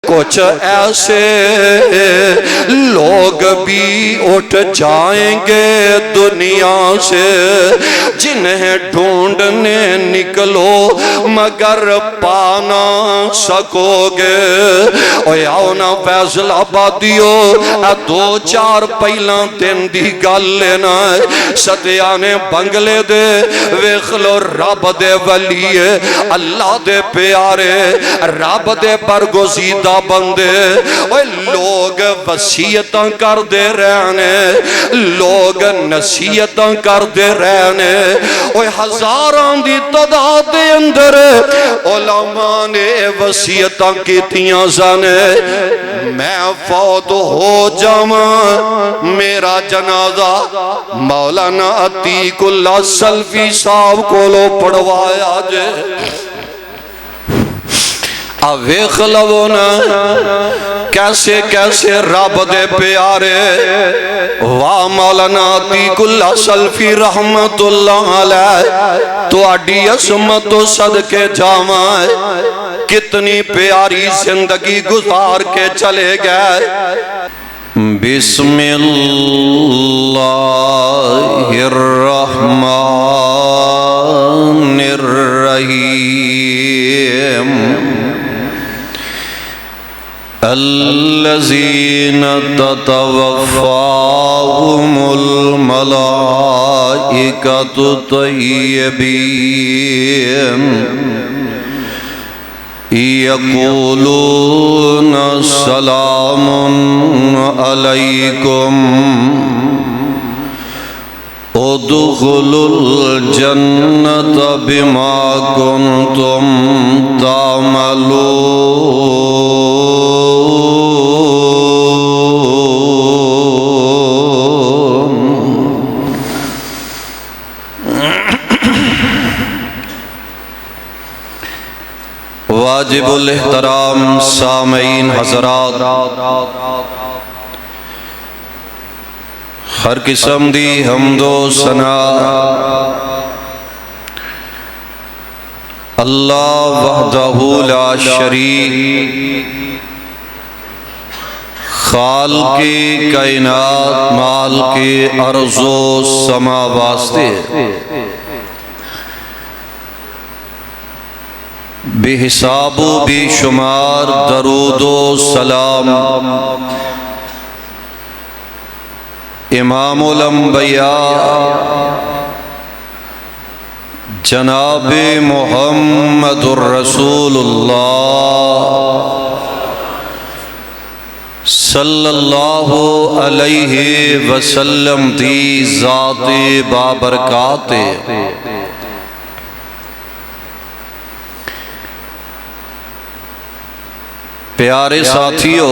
کچھ ایسے لوگ بھی اٹھ جائیں گے دنیا سے جنہیں ڈھونڈنے نکلو مگر پا نہ سکو گے۔ اوے آؤ نا فیصل آبادیو دو چار پہلا دن دی گل لینا ستیانے بنگلے دے ویخلو رب دے ولی اللہ دے پیارے رب دے برگزیدہ بندے اوے لوگ وصیتاں کر دے رہنے لوگ نصیحتاں کر دے رہنے اوے ہزاران دی تعداد دے اندر علماء نے وصیتاں کیتیاں سنے میں فوت ہو جاواں میرا جنازہ مولانا عتیق اللہ سلفی صاحب کولو پڑھوایا جے۔ ویخ لو نا کیسے کیسے رب دے پیارے واہ مولانا عتیق اللہ سلفی رحمت اللہ علیہ تو اڈی عظمت و صدقے جاواں کتنی پیاری زندگی گزار کے چلے گئے۔ بسم اللہ الرحمن الرحیم الذین تتوفاهم الملائکۃ طیبین یقولون سلام علیکم ادخلوا الجنة بما کنتم تعملون۔ واجب الاحترام سامعین حضرات، ہر قسم دی حمد و ثنا اللہ وحدہ لا شریک خالق کائنات مالک ارض و سما واسطے بے حساب و بے شمار درود و سلام امام الانبیاء جناب محمد الرسول اللہ صلی اللہ علیہ وسلم دی ذات بابرکات پیارے ساتھیو،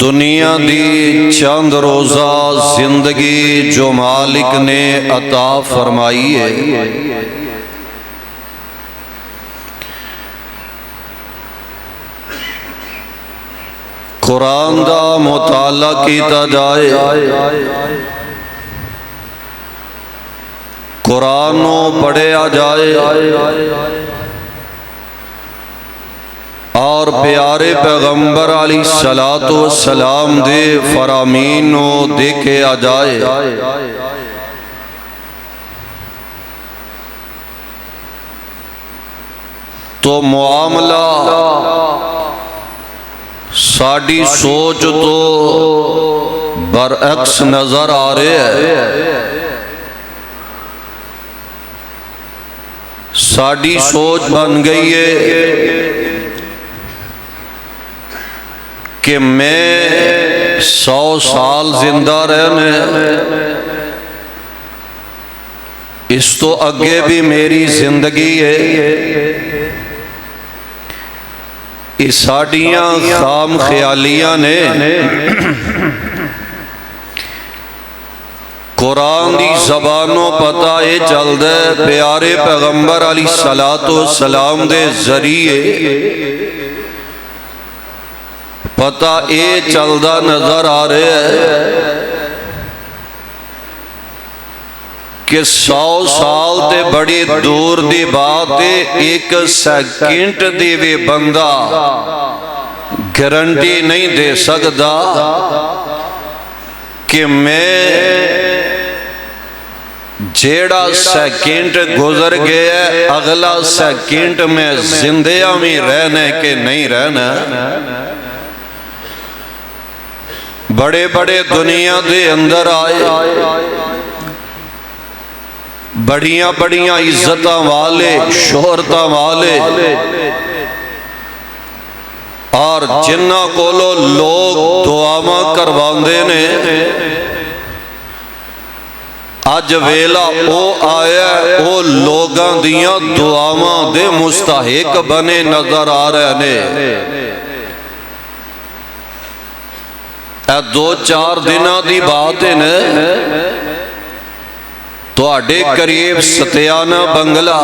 دنیا دی چند روزہ زندگی جو مالک نے عطا فرمائی ہے قرآن دا مطالعہ کیتا جائے، قرآن پڑھیا جائے اور پیارے پیغمبر علیہ السلام دے فرامین دیکھے آ جائے، تو معاملہ ساڑی سوچ تو برعکس نظر آ رہے ہے۔ ساڑی سوچ بن گئی ہے کہ میں 100 سال زندہ رہنے اس تو اگے بھی میری زندگی ہے، اس ساڑیاں خام خیالیاں نے قرآن دی زبانوں پتہ اے چل دے پیارے پیغمبر علیہ السلام دے ذریعے پتہ اے چلدا نظر آ رہے ہے کہ 100 سال تے بڑی دور دی بات ہے، 1 سیکنڈ دی بھی بندہ گارنٹی نہیں دے سکتا کہ میں جیڑا سیکنڈ گزر گیا اگلا سیکنڈ میں زندہ میں رہنے کے نہیں رہنا۔ بڑے بڑے دنیا دے اندر آئے، بڑیاں بڑیاں عزتاں والے، شہرتاں والے، اور جنہ کولو لوگ دعاواں کرواندے نے، اج ویلا او آیا او لوگاں دیاں دعاواں دے مستحق بنے نظر آ رہے نے۔ اے 2-4 دنوں دی بات ہے نا، تواڈے قریب ستیانہ بنگلہ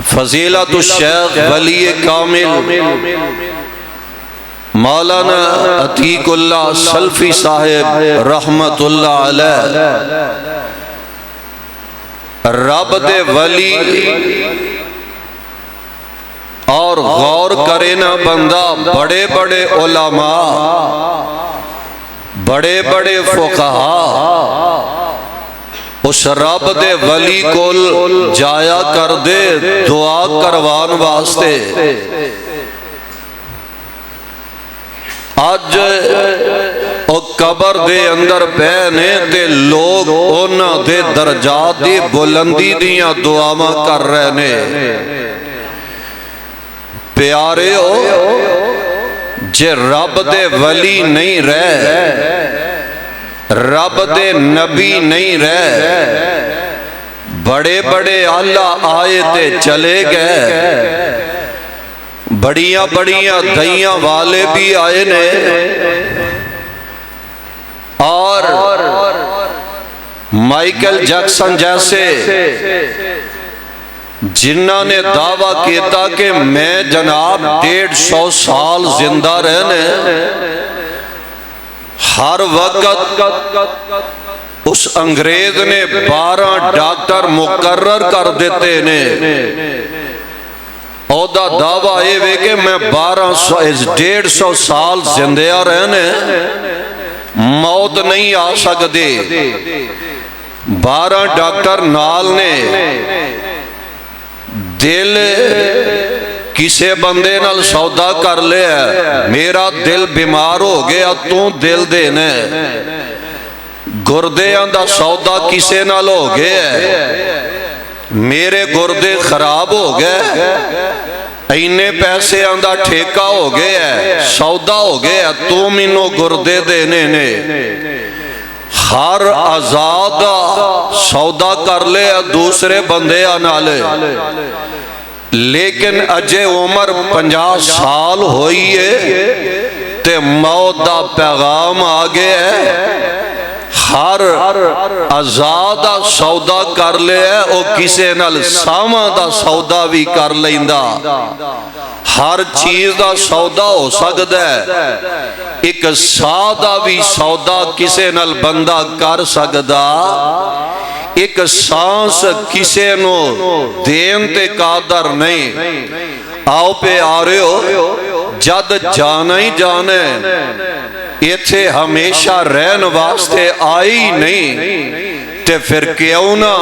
فضیلت الشیخ ولی کامل مولانا عتیق اللہ سلفی صاحب رحمت اللہ علیہ، رب دے ولی، اور غور کرے نا بندہ، بڑے بڑے علماء، بڑے بڑے فقہاء اس رب دے ولی کول جایا کر دے دعا کروان واسطے۔ آج او قبر دے اندر پہنے تے لوگ اونا دے درجات دی بلندی دیاں دعاواں کر رہے نے۔ پیارے ہو، جے رب دے ولی نہیں رہے، رب دے نبی نہیں رہے، بڑے بڑے اللہ آئے تے چلے گئے، بڑیاں بڑیاں دھیاں والے بھی آئے نے، اور مائیکل جیکسن جیسے جنہوں نے دعویٰ کیتا کہ میں جناب 150 سال زندہ رہنے، ہر وقت اس انگریز نے 12 ڈاکٹر مقرر کر دیتے نے، اور دا دعویٰ اے وے کہ میں 150 سال زندہ رہنے، موت نہیں آ سکتے۔ 12 ڈاکٹر نال نے دل کسے بندے نال سودا کر لیا، میرا دل بیمار ہو گیا تو دل دینے، گردیاں دا سودا کسے نال ہو گیا، میرے گردے خراب ہو گئے، اینے پیسے آندہ ٹھیکہ ہو گیا، سودا ہو گیا، تو مینوں گردے دینے نے۔ ہر آزاد سودا کر لے دوسرے بندے آنالے، لیکن اجے عمر 50 سال ہوئی ہے تے موت دا پیغام آگے ہے۔ ہر آزاد سودا کر لے او کسے نال ساواں دا سودا بھی کر لیندا، ہر چیز دا سودا ہو سکتا ہے، ایک سادہ بھی سودا کسے نال بندہ کر سکتا، ایک سانس کسے نو دین تے قادر نہیں۔ آؤ پہ آ رہے ہو، جد جانا ہی جانے، ایتھے ہمیشہ رہن واسطے آئی نہیں، تے پھر کیوں نہ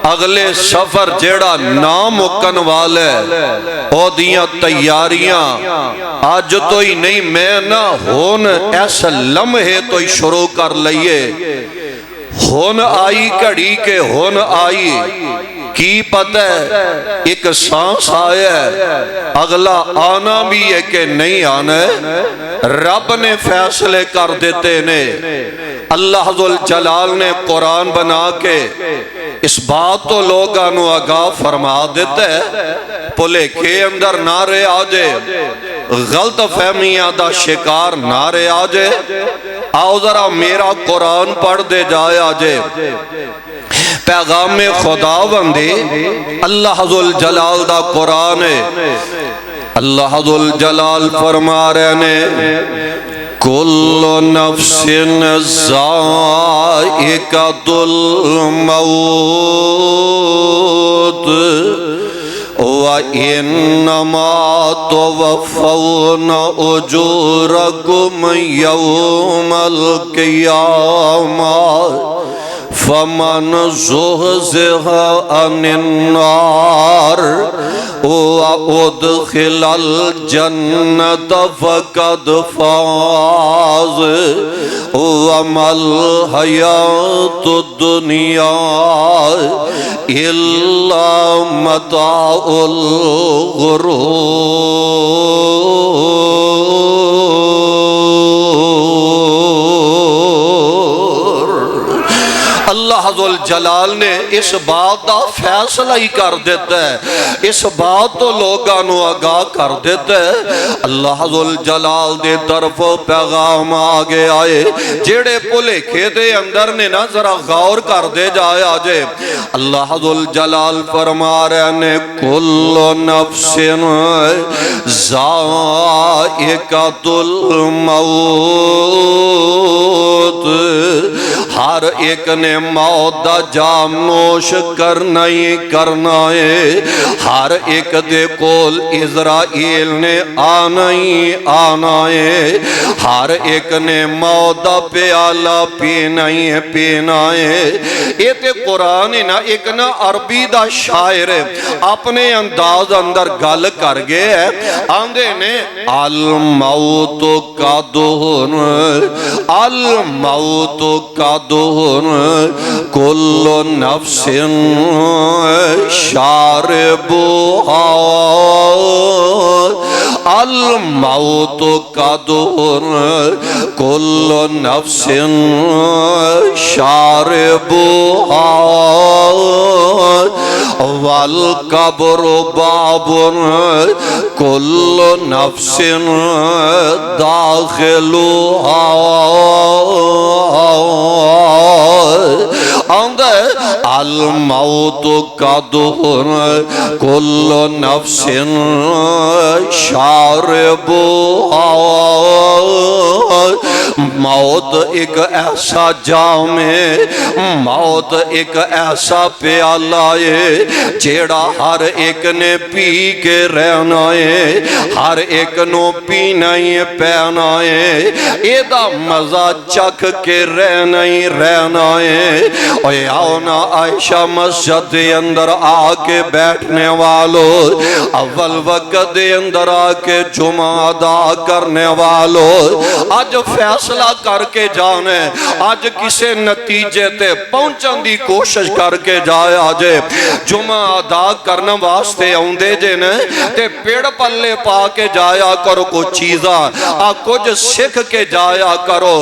اگلے سفر جیڑا ناممکن والے او دیاں تیاریاں آج تو ہی نہیں، میں نہ ہون ایسا لمحے تو ہی شروع کر لئیے، ہون آئی کڑی کے ہون آئی کی پتہ ہے، ایک سانس آیا ہے، اگلا آنا بھی ہے کہ نہیں آنا ہے، رب نے فیصلے کر دیتے نے۔ اللہ ذوالجلال نے قرآن بنا کے اس بات تو لوگاں نو آگاہ فرما دیتا ہے، پلے کے اندر نعرے آجے، غلط فہمیاں دا شکار نعرے آجے۔ آؤ ذرا میرا قرآن پڑھ دے جائے آجے، پیغام خدا بندی اللہ ذوالجلال دا قرآن ہے۔ اللہ ذوالجلال فرما رہے نے کل نفس ذائقۃ الموت وَإِنَّمَا تُوَفَّوْنَ أُجُورَكُمْ يَوْمَ الْقِيَامَةِ فَمَنْ زُحْزِحَ عَنِ النَّارِ وَأُدْخِلَ الْجَنَّةَ فَقَدْ فَازَ وَمَا الْحَيَاةُ الدُّنْيَا إِلَّا مَتَاعُ اللہ ذوالجلال نے اس بات کا فیصلہ ہی کر دیتا ہے، اس بات تو لوگاں نو آگاہ کر دیتا ہے۔ اللہ ذوالجلال دے طرف پیغام آگے آئے جیڑے بھلیکھے دے اندر نے نا ذرا غور کر دے جایا جے۔ اللہ ذوالجلال فرما رہے نے کل نفس ذائقۃ الموت، ہر ایک نے موت دا جام نوش کرنا ہی کرنا ہے، ہر ایک دے کول اسرائیل نے آنا ہی آنا ہے، ہر ایک نے موت دا پیالہ پینا ہی پینا ہے۔ یہ تے قرآن نا ایک نا عربی دا شاعر اپنے انداز اندر گل کر گئے ہے، آندے نے الموت قدہن الموت قدہن کل نفس شاربہا الموت قدہن کل نفس شاربہا والقبر باب کل نفس داخلہا۔ الموت قدہن کل نفس شاربہا، موت ایک ایسا جام ہے، موت ایک ایسا پیالہ ہے جیڑا ہر ایک نے پی کے رہنا ہے، ہر ایک نو پینا ہی پینا ہے، ایدہ مزہ چکھ کے رہنا ہی رہنا ہے۔ اور آؤ نا عائشہ مسجد دے اندر آکے بیٹھنے والو، اول وقت دے اندر آکے جمعہ ادا کرنے والو، آج فیصلہ کر کے جانے، آج کسے نتیجے تے پہنچن دی کوشش کر کے جائے آجے جمعہ ادا کرنے واسطے آؤندے جنے تے پیڑ پلے پا کے جایا کرو کو چیزاں کچھ سکھ کے جایا کرو۔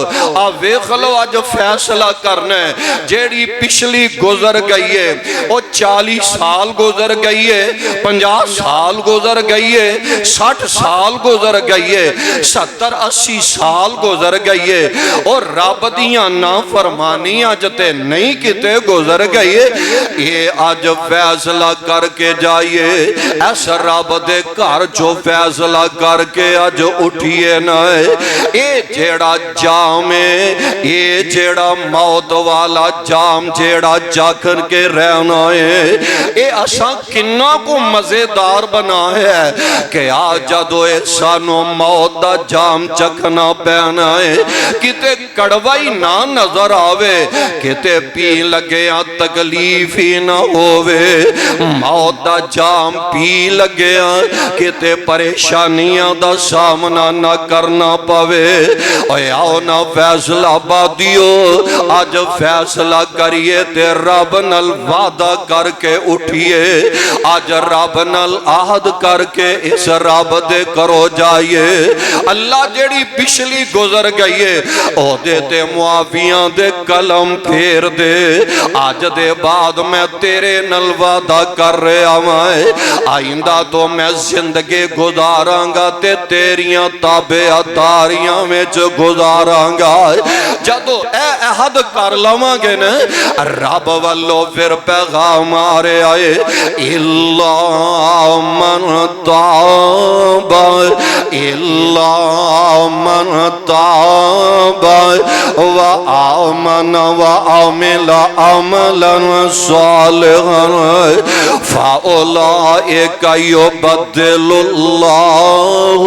ویکھ لو آج فیصلہ کرنے جیڑی پچھلی گزر گئی ہے، وہ 40 سال گزر گئی ہے، 50 سال گزر گئی ہے، 60 سال گزر گئی ہے، 70-80 سال گزر گئی ہے، اور رب دیاں نافرمانیاں جتے نہیں کتے گزر گئی ہے۔ یہ آج فیصلہ کر کے جائیے، ایسا رب دے کار جو فیصلہ کر کے آج اٹھئے نہ ہے۔ یہ جیڑا جام ہے، یہ جیڑا موت والا جام جیڑا جاکر کے رہنا ہے، یہ اساں کنہ کو مزیدار بنا ہے کہ آج جدو احسانو موت دا جام چکھنا پینا ہے، کتے کڑوائی نہ نظر آوے، کتے پی لگیا تکلیف ہی نہ ہووے، موت دا جام پی لگیا کتے پریشانیاں دا سامنا نہ کرنا پاوے۔ اور آؤ نا فیصلہ بادیو، آج فیصلہ کریے تے رب نال وعدہ کر کے اٹھئے، آج رب نال عہد کر کے اس رب دے کرو جائیے۔ اللہ جیڑی پچھلی گزر گئی جائیے او دے تے معافیاں دے قلم پھیر دے آج دے بعد میں تیرے نال وعدہ کر رہا میں آئندہ تو میں زندگی گزاراں گا تے تیریاں تابعداریاں میں گزاراں گا جدو اے عہد کر لواں گے نا رب والو پھر پیغام آ رہے آئے اِلَّا مَنْ تَابَ إِلَّا مَنْ تَابَ وَآمَنَ وَعَمِلَ عَمَلًا صَالِحًا فَأُولَئِكَ يُبَدِّلُ اللَّهُ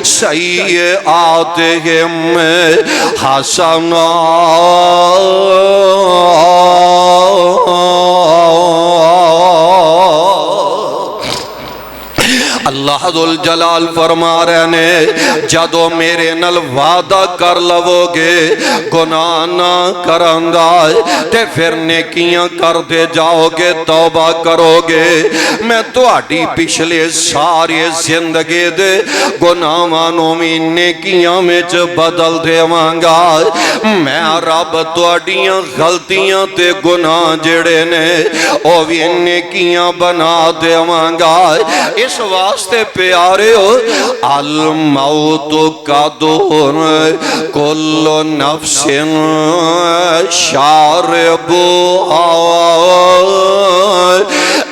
سَيِّئَاتِهِمْ اللہ ذوالجلال فرما رہے نے جدو میرے نال وعدہ کر لو گے گناہ نہ کرنگا تے پھر نیکیاں کر دے جاؤ گے توبہ کرو گے میں تواڈی پچھلے ساری زندگی دے گناہاں میں نیکیاں میں بدل دیواں گا میں رب تواڈیاں غلطیاں تے گناہ جڑے نے او بھی نیکیاں بنا دیواں گا اس واسطے پیارے ہو الموت قدر کل نفس شاربها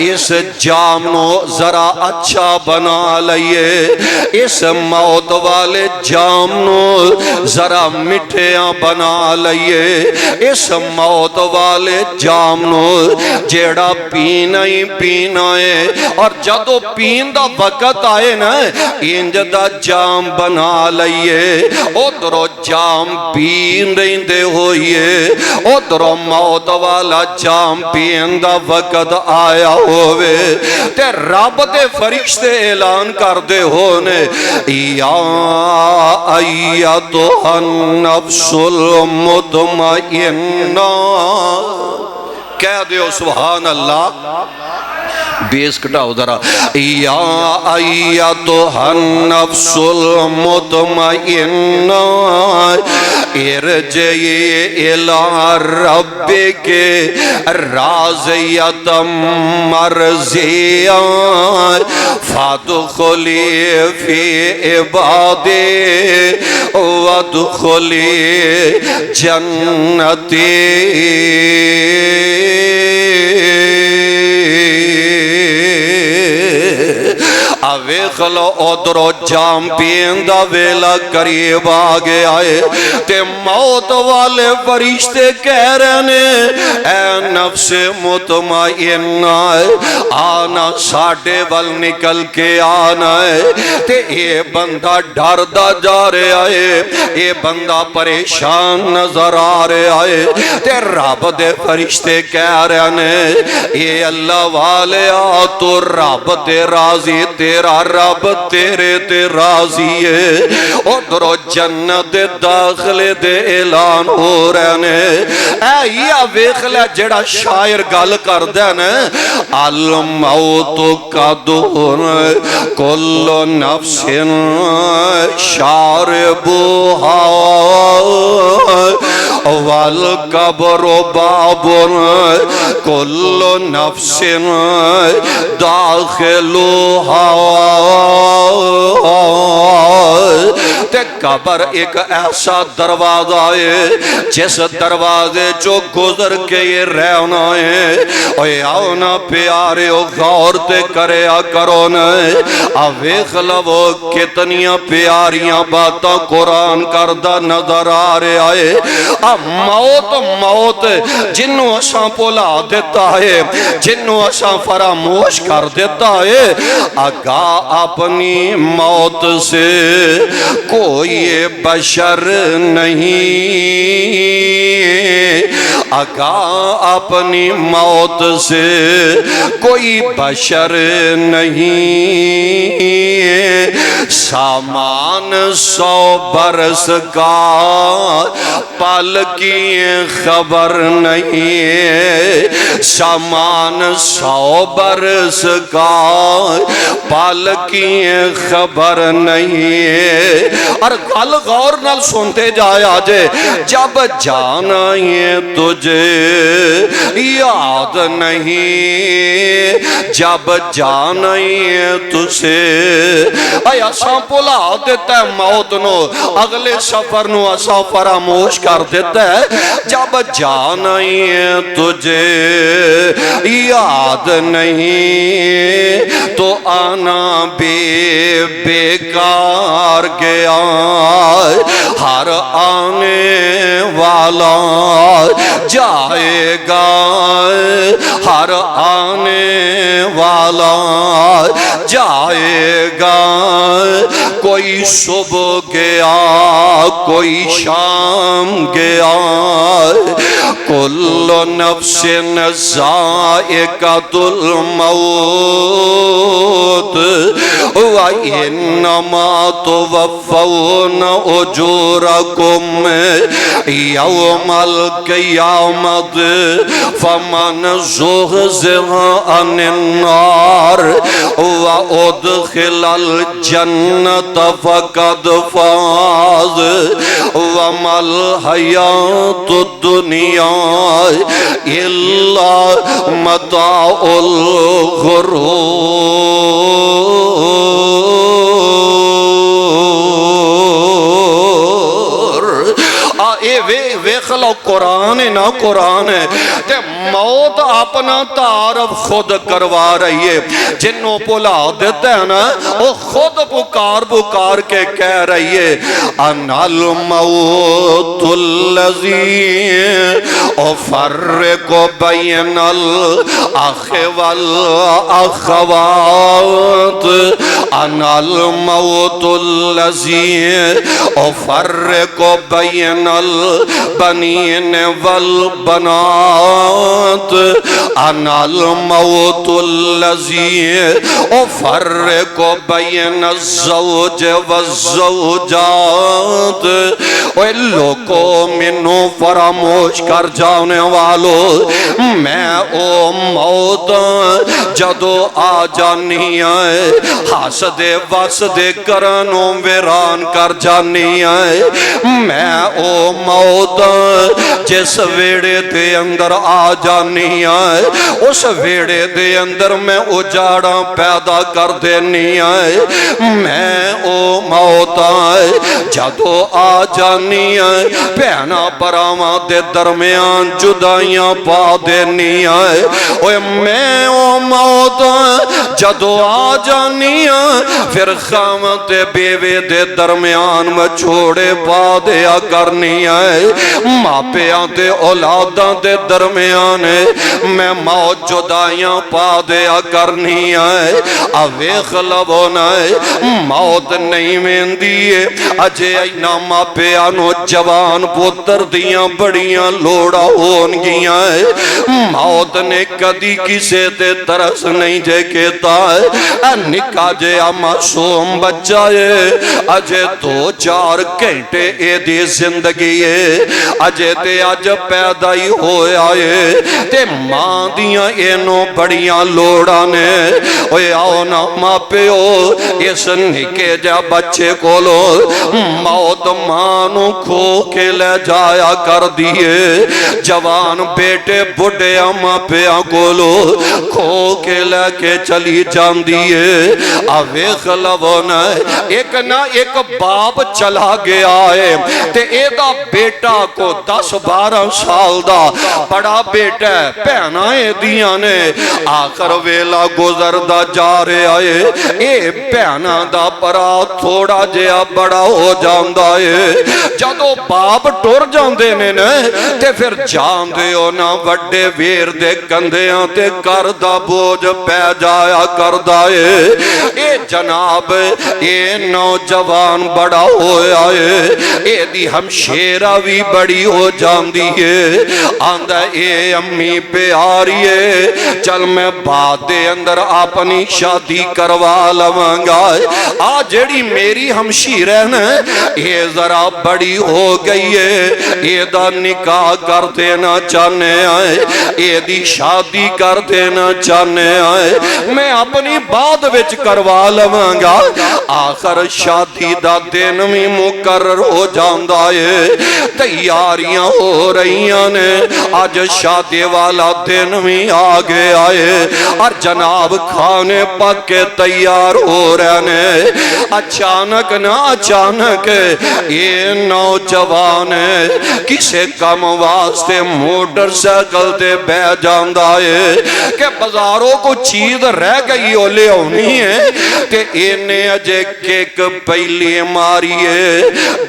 اس جام نو ذرا اچھا بنا لئیے اس موت والے جام نو ذرا مٹھیاں بنا لئیے اس موت والے جام نو جیڑا پینا ہی پینا ہے اور جدو پین دا وقت آئے نا انج دا جام بنا لئیے ادھرو جام پین رہندے ہوئیے ادھرو موت والا جام پین دا وقت آیا ہوئے تے رب دے فرشتے اعلان کر دے ہونے یا ایتھا النفس المطمئنہ کہہ دیو سبحان اللہ بیس کٹاؤ ذرا یا ایتھا النفس المطمئنہ ارجعی الی ربک راضیۃ مرضیہ فادخلی فی عبادی وادخلی جنتی ویخلو ادھرو جام پین دا ویلا قریب آگے آئے تے موت والے فرشتے کہہ رہے نے اے نفس مطمئنہ آنا ساڑھے ول نکل کے آنا ہے تے اے بندہ ڈر دا جا رہے آئے اے بندہ پریشان نظر آ رہے آئے تے رب دے فرشتے کہہ رہے نے اے اللہ والے آ تو رب دے راضی تیرا رب تیرے تے راضی ہے ادھرو جنت داخلے دے اعلان ہو رہے نے اے یا ویخلے جڑا شاعر گل کر دے نے الموت قدر کل نفس شاربها والقبر باب کل نفس داخلها تے قبر ایک ایسا دروازہ ہے جس دروازے جو گزر کے یہ رہنا ہے اوہ آؤنا پیارے او غور تے کریا کرو نے ویخ لو کتنیاں پیاریاں باتاں قرآن کردہ نظر آ رہے آئے موت موت جنوں اساں پولا دیتا ہے جنوں اساں فراموش کر دیتا ہے آگاہ اپنی موت سے کوئی بشر نہیں آگاہ اپنی موت سے کوئی بشر نہیں سامان 100 برس کا پل کی خبر نہیں سامان 100 برس کا پال کی خبر نہیں. اور گل غور نال سنتے جایا جے. جب جانا یہ تجھے یاد نہیں, جب جانا یہ تجھے ایا ساں بھلا دیتا ہے موت نو, اگلے سفر نو اسا فراموش کر دیتا ہے. جب جانا یہ تجھے یاد نہیں تو آنا بھی بیکار گیا. ہر آنے والا جائے گا, ہر آنے والا جائے گا. کوئی صبح گیا کوئی شام گیا. کل نفس ذائقۃ الموت وَإِنَّمَا تُوَفَّوْنَ أُجُورَكُمْ يَوْمَ الْقِيَامَةِ فَمَنْ زُحْزِحَ عَنِ النَّارِ وَأُدْخِلَ الْجَنَّةَ فَقَدْ فَازَ وَمَا الْحَيَاةُ الدُّنْيَا إِلَّا مَتَاعُ الغرور. ویکھ لو قرآن ہے نا, قرآن ہے تے موت اپنا تعارف خود کروا رہی ہے. جنوں بلا دیتا ہے نا وہ خود پکار پکار کے کہہ رہی ہے انا الموت الذی افرق بین الاخ والاخوات. انا الموت الذی افرق بین البنین والبنات. انا الموت الذی افرق بین الزوج والزوجات. اے لوگوں منو فراموش کر جانے والو, میں او موت جدو آ جانی ہے حسدے وسدے کرنوں ویران کر جانی ہے. میں او موت جس ویڑے دے اندر آ جانی ہے اس ویڑے دے اندر میں اجاڑا پیدا کر دینی ہے. میں او موت جدو آ جانی ہے بہنا براواں دے درمیان جدائیاں پا دینی ہے. میں او موت جدو آ جانی ہے پھر خامت بیوے دے درمیان میں چھوڑے پا دیا کرنی ہے. ماپیاں دے اولاداں دے درمیان میں موت جدائیاں پا دیا کرنی ہے. ویکھ لو نا موت نہیں ویندی ہے اجے اینا ماپیاں نو جوان پتر دیاں بڑیاں لوڑا ہون گیاں ہے. موت نے کدی کسے تے ترس نہیں جے کہتا ہے نکا جے معصوم بچہ ہے اجے 2-4 گھنٹے اے دی زندگی ہے. اجے تے اج پیدا ہی ہویا ہے تے ماں دیاں اینو بڑیاں لوڑاں نے. اوے آؤ نا ماں پیو اس نکے جا بچے کولو موت مانو کھو کے لے جایا کر دیئے. جوان بیٹے بڑھے ماں پیاں کولو کھو کے لے کے چلی جان دیئے. ویکھ لو نا ایک باپ چلا گیا ہے تے ایدہ بیٹا کو 10-12 سال دا بڑا بیٹا ہے. پہنا دیاں نے آخر ویلا گزر دا جا رہے آئے. اے پہنا دا پرا تھوڑا جیا بڑا ہو جاندہ ہے. جدو باپ ٹور جاندے نے تے پھر جاندے ہو نا وڈے ویر دے کندیاں تے کردہ بوجھ پہ جایا کردہ ہے. اے جناب اے نوجوان بڑا ہویا ہے. اے دی ہمشیرہ بھی بڑی ہو جاندی ہے. آندہ اے امی پیاری ہے چل میں بعد دے اندر اپنی شادی کروا لوانگا. جیڑی میری ہمشیرہ نا یہ ذرا بڑی ہو گئی ہے. یہ دا نکاح کر دینا چاہنے آئے. یہ دی شادی کر دینا چاہنے آئے میں اپنی بعد وچ کروا لوانگا آخر شادی دا دن بھی مقرر ہو جاندا ہے تیاریاں ہو رہیاں نے آج شادی والا دن بھی آگے آئے اور جناب کھانے پکے تیار ہو رہے نے اچانک نہ اچانک یہ نوجوان کسے کم واسطے موٹر سائیکل تے بہ جاندا ہے کہ بازاروں کو چیز رہ گئی ہو لے ہونی ہے کہ انہیں اجے کیک پہلی ماری ہے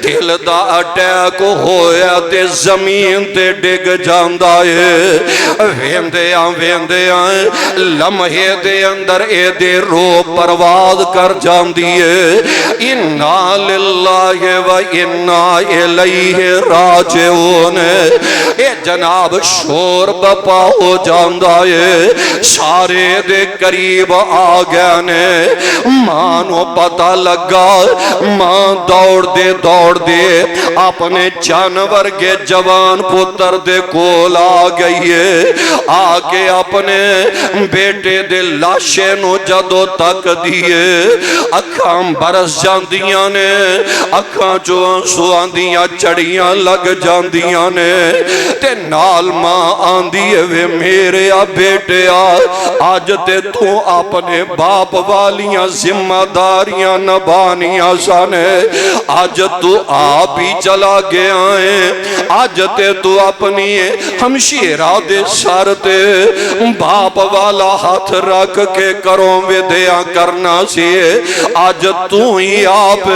دل دا اٹیک ہویا تے زمین تے ڈگ جاندا ہے ویندیاں لمحے دے اندر اے دے رو پرواز کر جاندی ہے انا للہ و انا الیہ راجعون اے جناب شور بپا ہو جاندا ہے سارے دے قریب آ گئے نے ماں نو پتہ لگا ماں دوڑ دے اپنے جانور کے جوان پتر دے کول آ گئی ہے آ کے اپنے بیٹے دے لاشے نو جدو تک دیے اکھاں برس جاندیاں نے اکھاں جو آنسو آندیاں چڑیاں لگ جاندیاں نے تے نال ماں آندیے وے میرے بیٹے آج تے تو اپنے باپ والیاں ذمہ داریاں نبانیاں سانے آج تو آپ ہی چلا گیا ہے آج تے تو اپنی ہمشیرہ دے سر تے باپ والا ہاتھ رکھ کے کروں ودیاں کرنا سی آج تو ہی آپ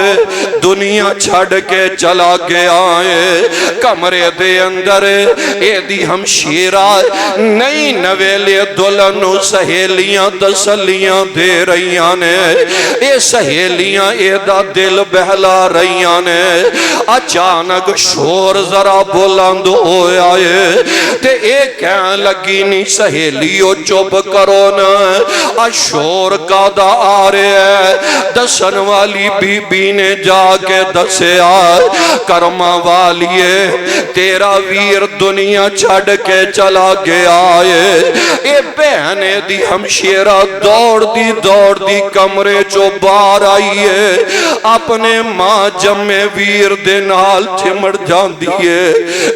دنیا چھڑ کے چلا گیا ہے کمرے دے اندر اے دی ہمشیرہ نئی نویلے دلنو سہیلیاں تسلیاں دے رہیاں نے اے سہیلیاں اے دا دل بہلا رہیاں نے اچانک شور ذرا بلند ہویا ہے تے اے کہنے لگی نہیں سہیلیو چپ کرو نا شور کا دا آ رہے ہے دسن والی بی بی نے جا کے دسیا کرما والیے تیرا ویر دنیا چھڑ کے چلا گیا ہے اے بہنے دی ہمشیرہ دوڑ دی کمرے چو بار آئی ہے اپنے ماں جمع ویر دے نال چمڑ جان دیئے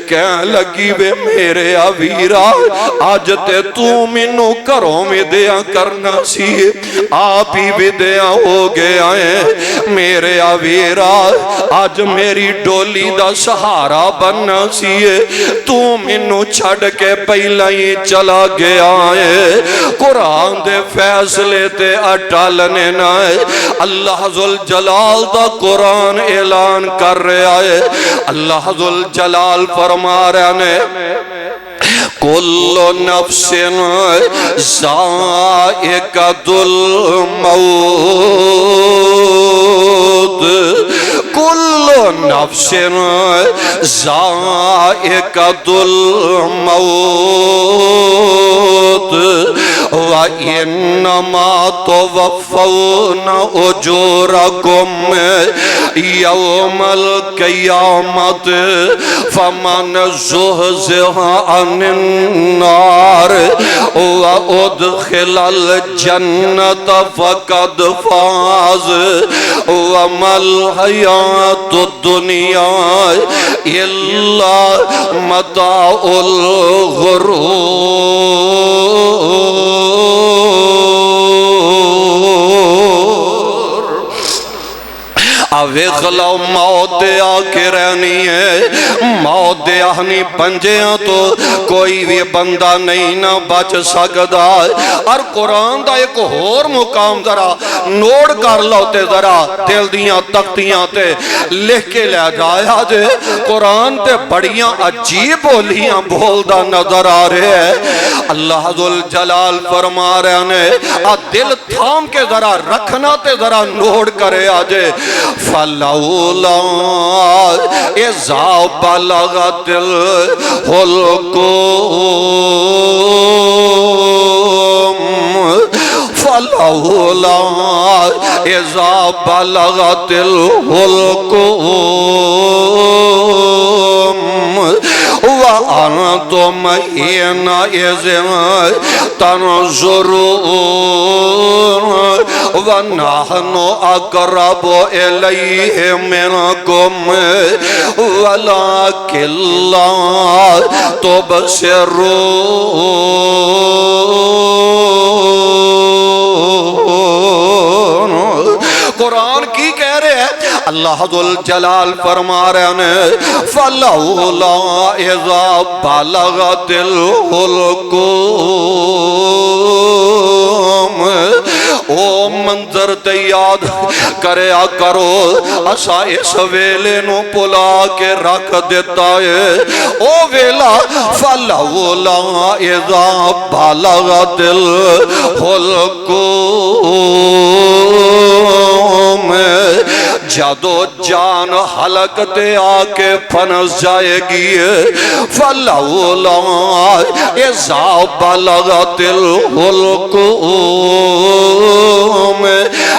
کہنے لگی وے میرے ویرا آج تے تو منو کروں ودیاں کرنا سی آپ ہی ودیاں ہو گیا ہے میرے ویرا آج میری ڈولی دا سہارا بننا سی تو منو چھڑ کے پہلا ہی چلا گیا ہے قرآن دے فیصلے تے اٹالنے نہ ہے اللہ ذوالجلال دا قرآن اعلان کر رہا ہے اللہ ذوالجلال فرما رہا ہے کل نفس ذائقۃ الموت کل نفس ذائقۃ الموت وَإِنَّمَا تُوَفَّوْنَ أُجُورَكُمْ يَوْمَ الْقِيَامَةِ فَمَنْ زُحْزِحَ عَنِ النَّارِ وَأُدْخِلَ الْجَنَّةَ فَقَدْ فَازَ وَمَا الْحَيَاةُ الدُّنْيَا إِلَّا مَتَاعُ الْغُرُورِ ویخلاؤ موت آ کے رہنی ہے موت آنی پنجیاں تو کوئی بھی بندہ نہیں نہ بچ سکتا اور قرآن دا ایک اور مقام ذرا نوٹ کر لوتے ذرا دل دیاں تختیاں تے لکھ کے لے جایا جے قرآن تے بڑیاں عجیب بولیاں بولدا نظر آ رہے ہیں اللہ ذوالجلال فرما رہے ہیں دل تھام کے ذرا رکھنا تے ذرا نوٹ کرے آجے فَلَوْلَا إِذَا بَلَغَتِ الْحُلْقُومَ فَلَوْلَا إِذَا بَلَغَتِ الْحُلْقُومَ وَأَنْتُمْ وَأَنْتُمْ حِينَئِذٍ تَنْظُرُونَ وَنَحْنُ أَقْرَبُ إِلَيْهِ مِنْكُمْ وَلَكِنْ لَا تُبْصِرُونَ۔ قرآن کی کہہ رہے ہیں، اللہ ذوالجلال فرما رہے ہیں فَلَوْلَا إِذَا بَلَغَتِ الْحُلْقُومَ۔ او منظر تے یاد کریا کرو، اسا اس ویلے نو پلا کے رکھ دیتا ہے، او ویلا فَلَوْلَا إِذَا بَلَغَتِ الْحُلْقُومَ۔ جدو جان حلق تے آکے پھنس جائے گی، فَلَوْلَا إِذَا بَلَغَتِ الْحُلْقُومَ۔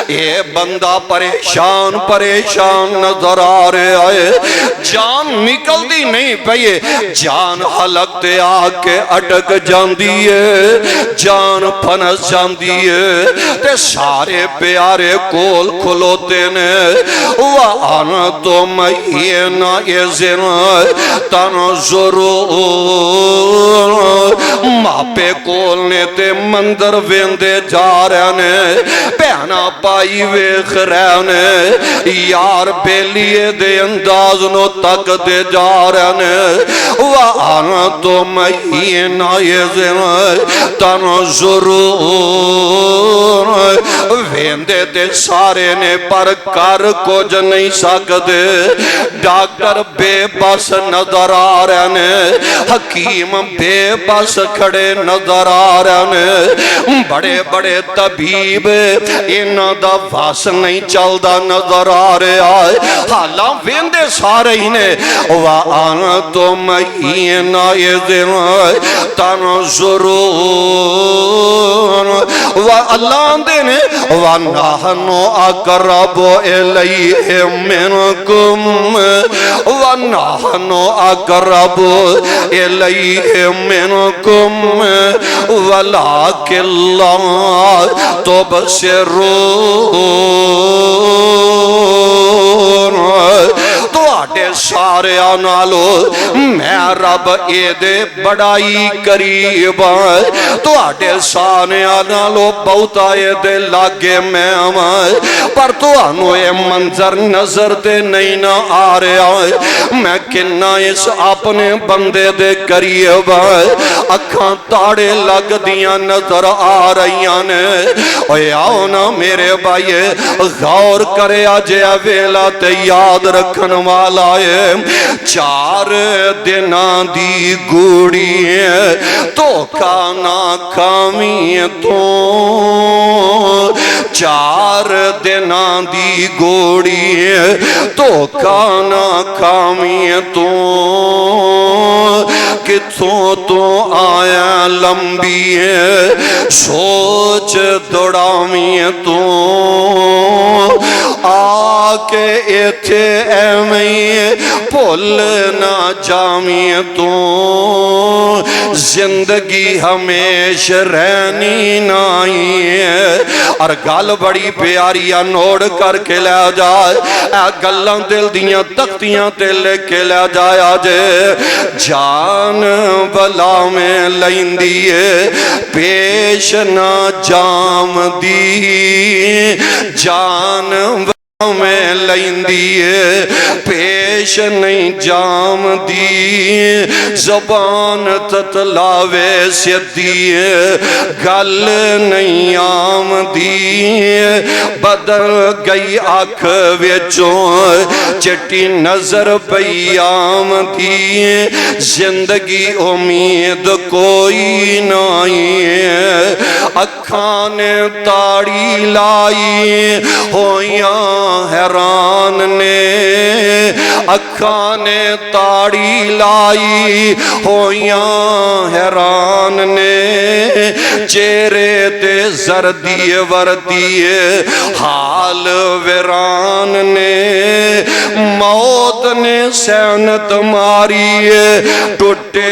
یہ بندہ پریشان پریشان نظر آ رہے آئے، جان نکل دی نہیں پئیے، جان حلق تے آکے اٹک جاندی ہے، جان پھنس جاندی ہے، تے سارے پیارے کول کھلوتے نے وَأَنْتُمْ حِينَئِذٍ تَنْظُرُونَ۔ ماپے کولنے تے مندر ویندے جا رہے نے، پہنا پائی ویخ رہے نے، یار بیلیے دے انداز نو تک دے جا رہے نے وَأَنْتُمْ حِينَئِذٍ تَنْظُرُونَ۔ ویندے تے سارے نے پر کر کچھ نہیں سکتے، ڈاکٹر بے بس نظر آ رہے ہیں، حکیم بے بس کھڑے نظر آ رہے ہیں، بڑے بڑے طبیب انہاں دا واس نہیں چلدا نظر آ رہے آئے، حالاں ویندے سارے ہی نے وَأَنْتُمْ حِينَئِذٍ تَنْظُرُونَ۔ اللہ دے نے وَنَحْنُ أَقْرَبُ إِلَيْهِ مِنْكُمْ وَنَحْنُ أَقْرَبُ إِلَيْهِ مِنْكُمْ وَلَكِنْ لَا تُبْصِرُونَ۔ تو آٹے سارے آنالو میں رب اے دے بڑائی قریب آئے، تو آٹے سارے آنالو بہت آئے دے لاگے میں آئے، پر تو آنو اے منظر نظر تے نہیں نہ آ رہے آئے، میں کنہ اس اپنے بندے دے قریب آئے، اکھاں تاڑے لگ دیاں نظر آ رہیاں نے، اوہ آؤ نا میرے بھائیے غور کرے آجے ویلا تے یاد رکھن والا ہے، 4 دناں دی گوڑی ہے تو کانا کامی تو، 4 دناں دی گوڑی ہے تو کانا کامی تو، کتوں تو آیا لمبی ہے سوچ دوڑامی تو، آکے ایتھے ایمیں پھول نہ جامی تو، زندگی ہمیش رہنی نائی ہے، اور گل بڑی پیاریاں نوڑ کر کے لے جائے، اے گلوں دل دیاں تختیاں تے لے کے لے جائے آجے، جان بلا میں لیندی ہے پیش نہ جام دی، جان میں لیندی ہے پیش نہیں جام دی، زبان تتلاوے سیدھی ہے گل نہیں آم دی، بدل گئی آنکھ ویچوں چٹی نظر پئی آم دی، زندگی امید کوئی نہیں ہے، اکھاں نے تاڑی لائی ہویاں حیران نے، اکھاں نے تاڑی لائی ہویاں حیران نے، چہرے تے زردی وردی حال ویران نے موت نے سینت ماری ٹوٹے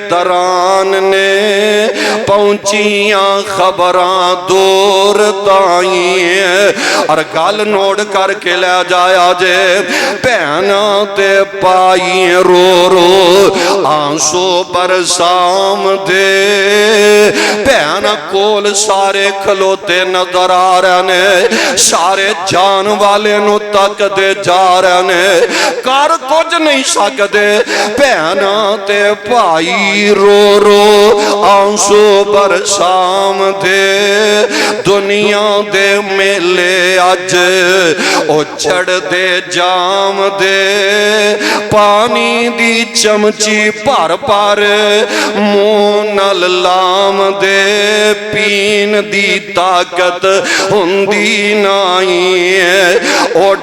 دران نے پہنچیاں خبراں دور تائیں اور گال نوڑ کر کے لے جایا جے پہنا تے پائی رو رو آنسو برسام دے پہنا کول سارے کھلوتے نظر آ رہے نے سارے جان والے نو تک دے جا رہے نے کار کچھ نہیں سکتے پہنا تے پائی رو رو آنسو برسام دے دنیا دے میلے آج اچھڑ دے جام دے پانی دی چمچی پار پار مونل لام دے پین دی طاقت ہندی نائی اڑ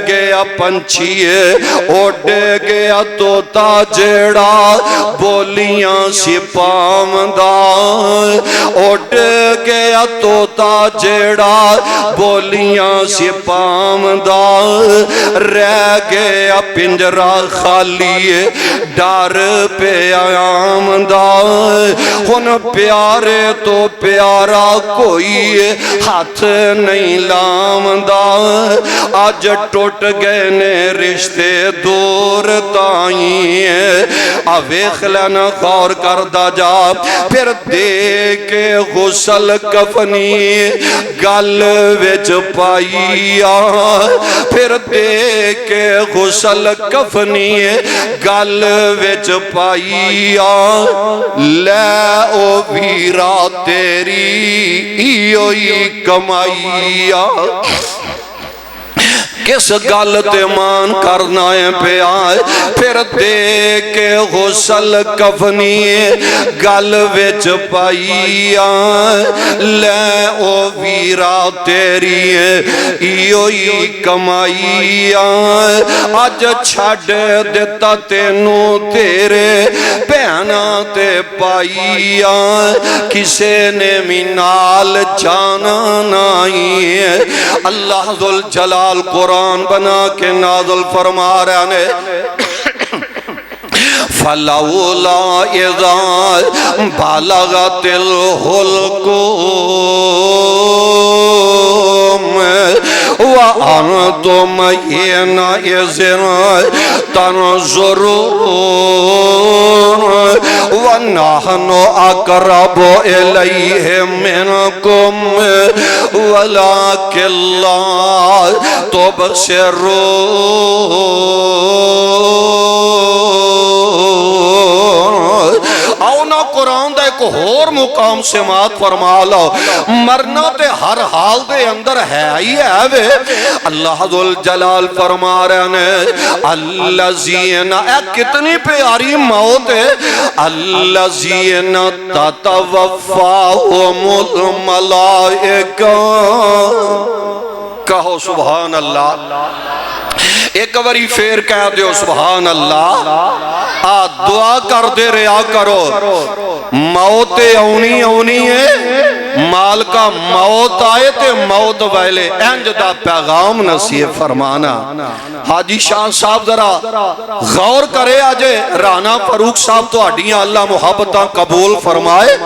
گیا پنچھی اڑ گیا توتا جیڑا بولیاں سپام دا اڑ گیا توتا جیڑا بولیاں سپام دا رہ گیا پنجرہ خالی ڈار پہ آیام دا ہن پیارے تو پیارا کوئی ہاتھ نہیں لام دا آج ٹوٹ گئے نے رشتے دور تائیں آویخ لینا غور کردہ جا پھر دے کے غسل کفنی گل وچ پائیا پھر دے کے غسل کفنی گل وچ پائیا لے او ویرا تیری ایوئی کمائیا کس گل تے مان کرنا ہے پہ آئے پھر دے کے غسل کفنی گل وچ پائی آئے لے او ویرا تیری ایوئی کمائی آئے آج چھڑ دیتا تینوں تیرے پہنا تے پائی آئے کسے نے منال جانا نائی اللہ ذوالجلال قرآن بنا کے نازل فرما رہے نے فَلَوْلَا إِذَا بَلَغَتِ الْحُلْقُومَ وَأَنْتُمْ حِينَئِذٍ تَنْظُرُونَ وَنَحْنُ أَقْرَبُ إِلَيْهِ مِنْكُمْ وَلَكِنْ لَا تُبْصِرُونَ آؤنا قرآن دا ایک اور مقام سماعت فرما لو مرنا تے ہر حال دے اندر ہے ہی ہے وے اللہ ذوالجلال فرما رہے نے الذین اے کتنی پیاری موت ہے الذین تتوفاہم الملائکہ کہو سبحان اللہ ایک وری پھر کہہ دیو سبحان اللہ دعا کر دے رہا کرو موت اونی ہے مال کا موت آئے تے موت ویلے انج دا پیغام نصیب فرمانا حاجی شاہ صاحب ذرا غور کرے آجے رانا فاروق صاحب تو اڈیاں اللہ محبتاں قبول فرمائے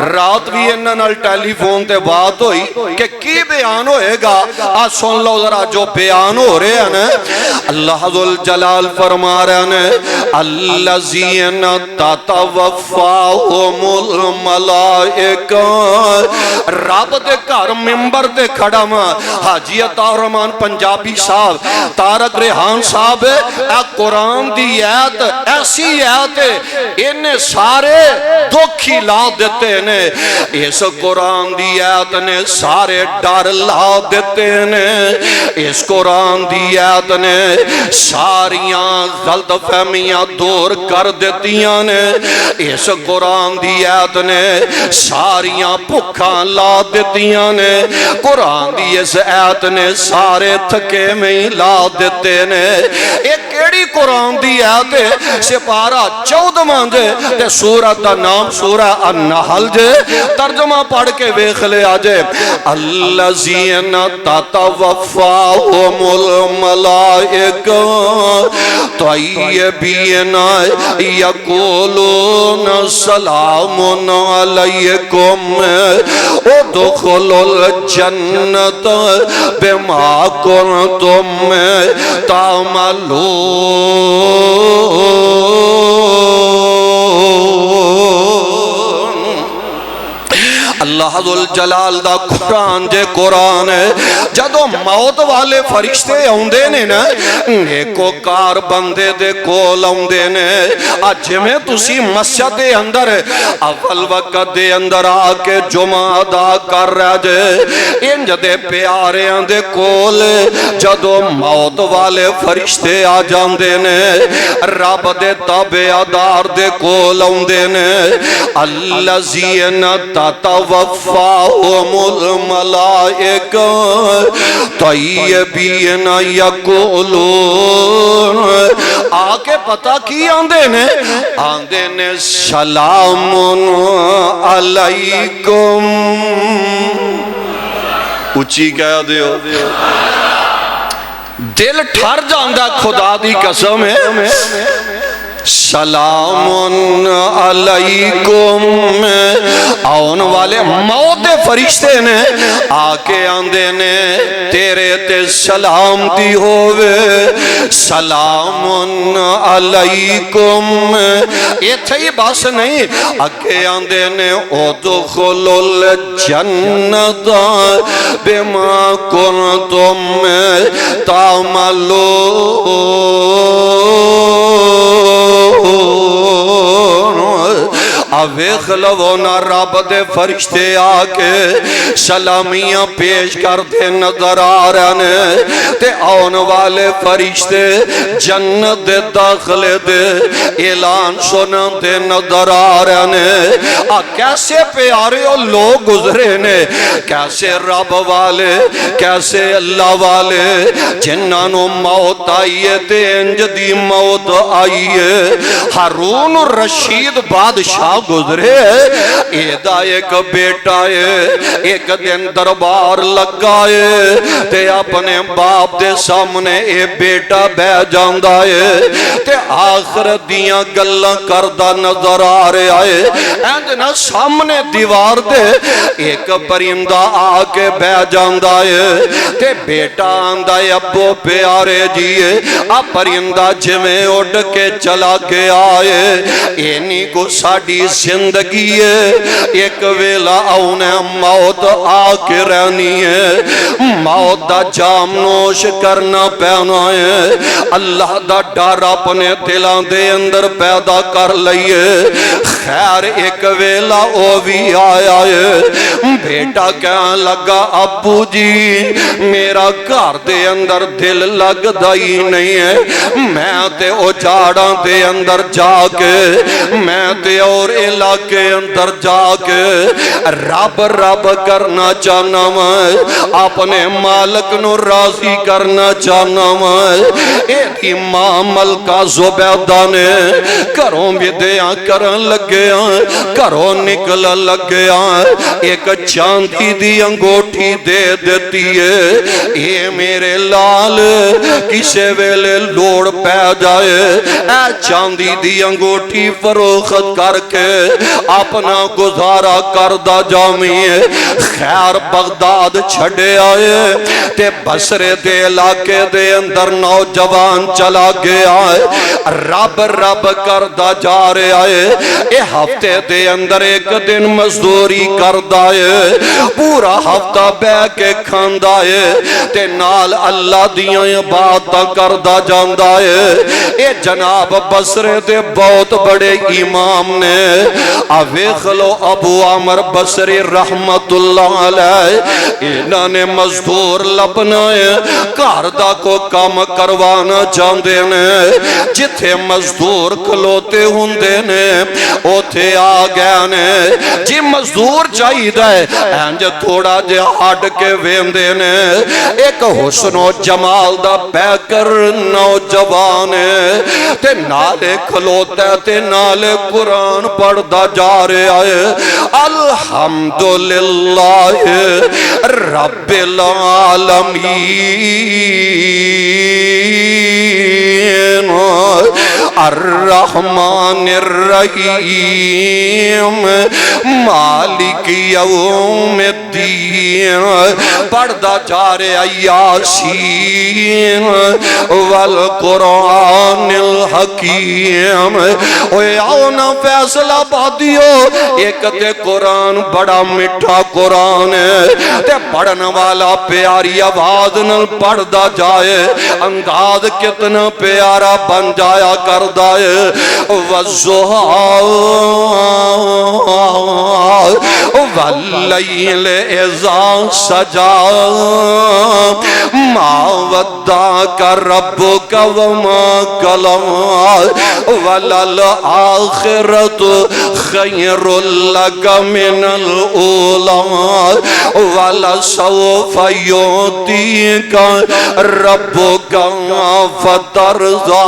رات بھی انہاں ٹیلی فون تے بات ہوئی کہ کی بیان ہوئے گا آج سن لو ذرا جو بیان ہو رہے ہیں نا اللہ ذوالجلال فرما رہے ہیں الذین تتوفاہم الملائکہ رب دے گھر ممبر دے کھڑا ماں حاجی عطا الرحمان پنجابی صاحب تارک ریحان صاحب اے قرآن دی آیت ایسی آیت ہے انہیں سارے دکھی لا دیتے ہیں اس قرآن دی آیت نے سارے ڈر لا دیتے ہیں اس قرآن دی آیت نے ساریاں غلط فہمیاں دور کر دیتیاں نے اس قرآن دی آیت نے ساریاں بھکھاں لا لا دیتیاں نے، قرآن دی اس آیت نے سارے تھکے میں ہی لا دیتے نے۔ ایک کیڑی قرآن دی آیت ہے، سپارہ 14 دے تے سورت دا نام سورہ النحل جے، ترجمہ پڑھ کے ویکھ لے آجے۔ الذین تتوفاہم الملائکہ طیبین یقولون سلام علیکم ادخلوا الجنت بما کنتم تعملون۔ اللہ ذوالجلال دا قرآن جے قرآن ہے، جدو موت والے فرشتے آؤندے نے نا، نیکو کار بندے دے کول آؤندے نے، آج میں تسی مسجد دے اندر اول وقت دے اندر آکے جمعہ ادا کر رہا جے، انج دے پیاریاں دے کول جدو موت والے فرشتے آ جاندے نے، رب دے تابعدار دے کول آؤندے نے۔ الذین تتوفاہم الملائکہ طیبین یقولون، آکے پتہ کی آندے نے سلام علیکم، اچھی کہہ دیو، دل ٹھر جاندہ خدا دی قسم ہے، سلام علیکم۔ آن والے موت فرشتے نے آکے آندے نے تیرے تے سلام دی ہووے، سلام علیکم۔ یہ تھی بس نہیں، آکے آندے نے ادخلوا الجنت بما کنتم تعملون۔ ویکھ لو نا رب دے فرشتے آکے سلامیاں پیش کر دے نظر آ رہے نے، تے آن والے فرشتے جنت دے داخلے دے اعلان سنن دے نظر آ رہے نے۔ کیسے پیارے اور لوگ گزرے نے، کیسے رب والے، کیسے اللہ والے، جنہاں موت آئیے تے انج دی موت آئیے۔ ہارون الرشید بادشاہ گزرے، ایدہ ایک بیٹا ہے، ایک دن دربار لگائے تے اپنے باپ دے سامنے اے بیٹا بے جاندہ ہے، تے آخر دیاں گلہ کردہ نظر آ رہے آئے، ایندنا سامنے دیوار دے ایک پرندہ آکے بے جاندہ ہے، تے بیٹا آندہ ہے ابو پیارے جیے، اب پرندہ جمیں اڑ کے چلا کے آئے، اینی کو ساڑی زندگی ہے، ایک ویلا آنے موت آکے رہنی ہے، موت دا جام نوش کرنا پینا ہے، اللہ دا ڈر اپنے دلان دے اندر پیدا کر لئیے۔ خیر ایک ویلا او بھی آیا ہے، بیٹا کہاں لگا ابو جی میرا گھر دے اندر دل لگ دائی نہیں ہے، میں تے اجاڑاں دے اندر جا کے، میں تے اور علاقے اندر جا کے رب رب کرنا چاہنا میں، اپنے مالک نو راضی کرنا چاہنا میں۔ ایک امام ملکہ زبیدہ نے کروں بھی دیاں کرن لگیاں، کروں نکل لگیاں، ایک چاندی دی انگوٹھی دے دیتی ہے، اے میرے لال کسے ویلے لوڑ پہ جائے، اے چاندی دی انگوٹھی فروخت کر کے اپنا گزارا کردہ جامی ہے۔ خیر بغداد چھڑے آئے تے بسرے دے علاقے دے اندر نوجوان چلا گیا ہے، رب رب کردہ جا رہے آئے، اے ہفتے دے اندر ایک دن مزدوری کردہ ہے، پورا ہفتہ بے کے کھاندہ ہے، تے نال اللہ دیاں باتاں کردہ جاندہ ہے۔ اے جناب بسرے دے بہت بڑے امام نے، ویکھ لو ابو عمر بصری رحمت اللہ علیہ، انہاں نے مزدور لبنا ہے، کاردہ کو کام کروانا چاندے نے، جتھے مزدور کھلوتے ہوندے نے، اوتھے آ گیا نے جی مزدور چاہی دے انج تھوڑا جے ہٹ کے ویندے نے ایک حسن و جمال دا پیکر نوجوان تے نالے کھلوتا تے نالے قرآن پڑھ دا جا رہے آئے الحمدللہ رب العالمین الرحمن الرحیم مالک یوم الدین پڑھدا جا رہے یاسین والقرآن الحکیم اوے آؤ نا فیصلہ بادیو ایک تے قرآن بڑا مٹھا قرآن ہے تے پڑھن والا پیاری آواز نل پڑھدا جائے انداز کتنا پیارا بن جایا کردہ ہے والضحیٰ واللیل اذا سجا ما ودعک ربک وما قلى وللآخرۃ خیر لک من الأولى ولسوف یعطیک ربک فترضى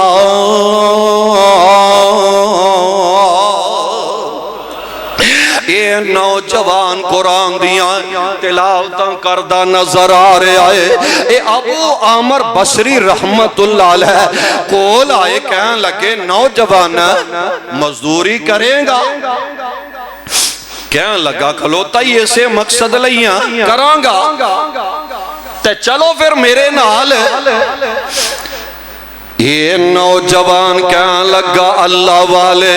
یہ نوجوان قرآن دیاں تلاوتاں کردہ نظر آ رہے آئے اے ابو عامر بصری رحمت اللہ علیہ کول آئے کہنے لگے نوجوان مزدوری کریں گا کہنے لگا کھلوتا یہ سے مقصد لئیاں کران گا تے چلو پھر میرے نال یہ نوجوان کہنے لگا اللہ والے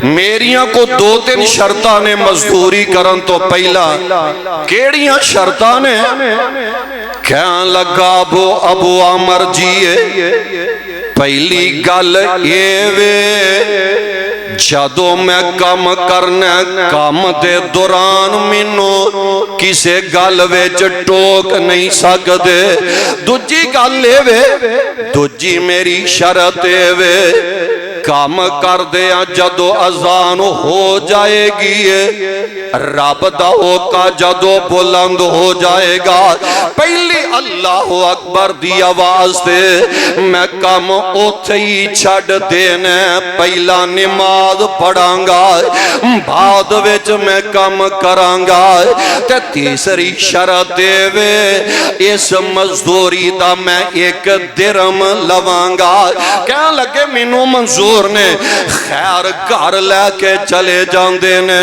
میریاں کو دو تین شرطاں نے مزدوری کرن تو پہلا کیڑیاں شرطاں نے کہنے لگا ابو عامر جیے پہلی گل یہ وے جدو میں کام کرنے کام دے دوران منو کسے گل ویچ ٹوک نہیں سکدے دوجی گل لے وے دوجی میری شرط وے کام کر دیا جدو اذان ہو جائے گی رب دا ہوکا جدو بلند ہو جائے گا پہلی اللہ اکبر دی آواز دے میں کام اوتھے ہی چھڑ دینے پہلا نماز پڑھاں گا بعد وچ میں کام کراں گا تے تیسری شرط وے اس مزدوری دا میں ایک درم لواں گا کہنے لگے مینوں منظور نے خیر کر لے کے چلے جان دینے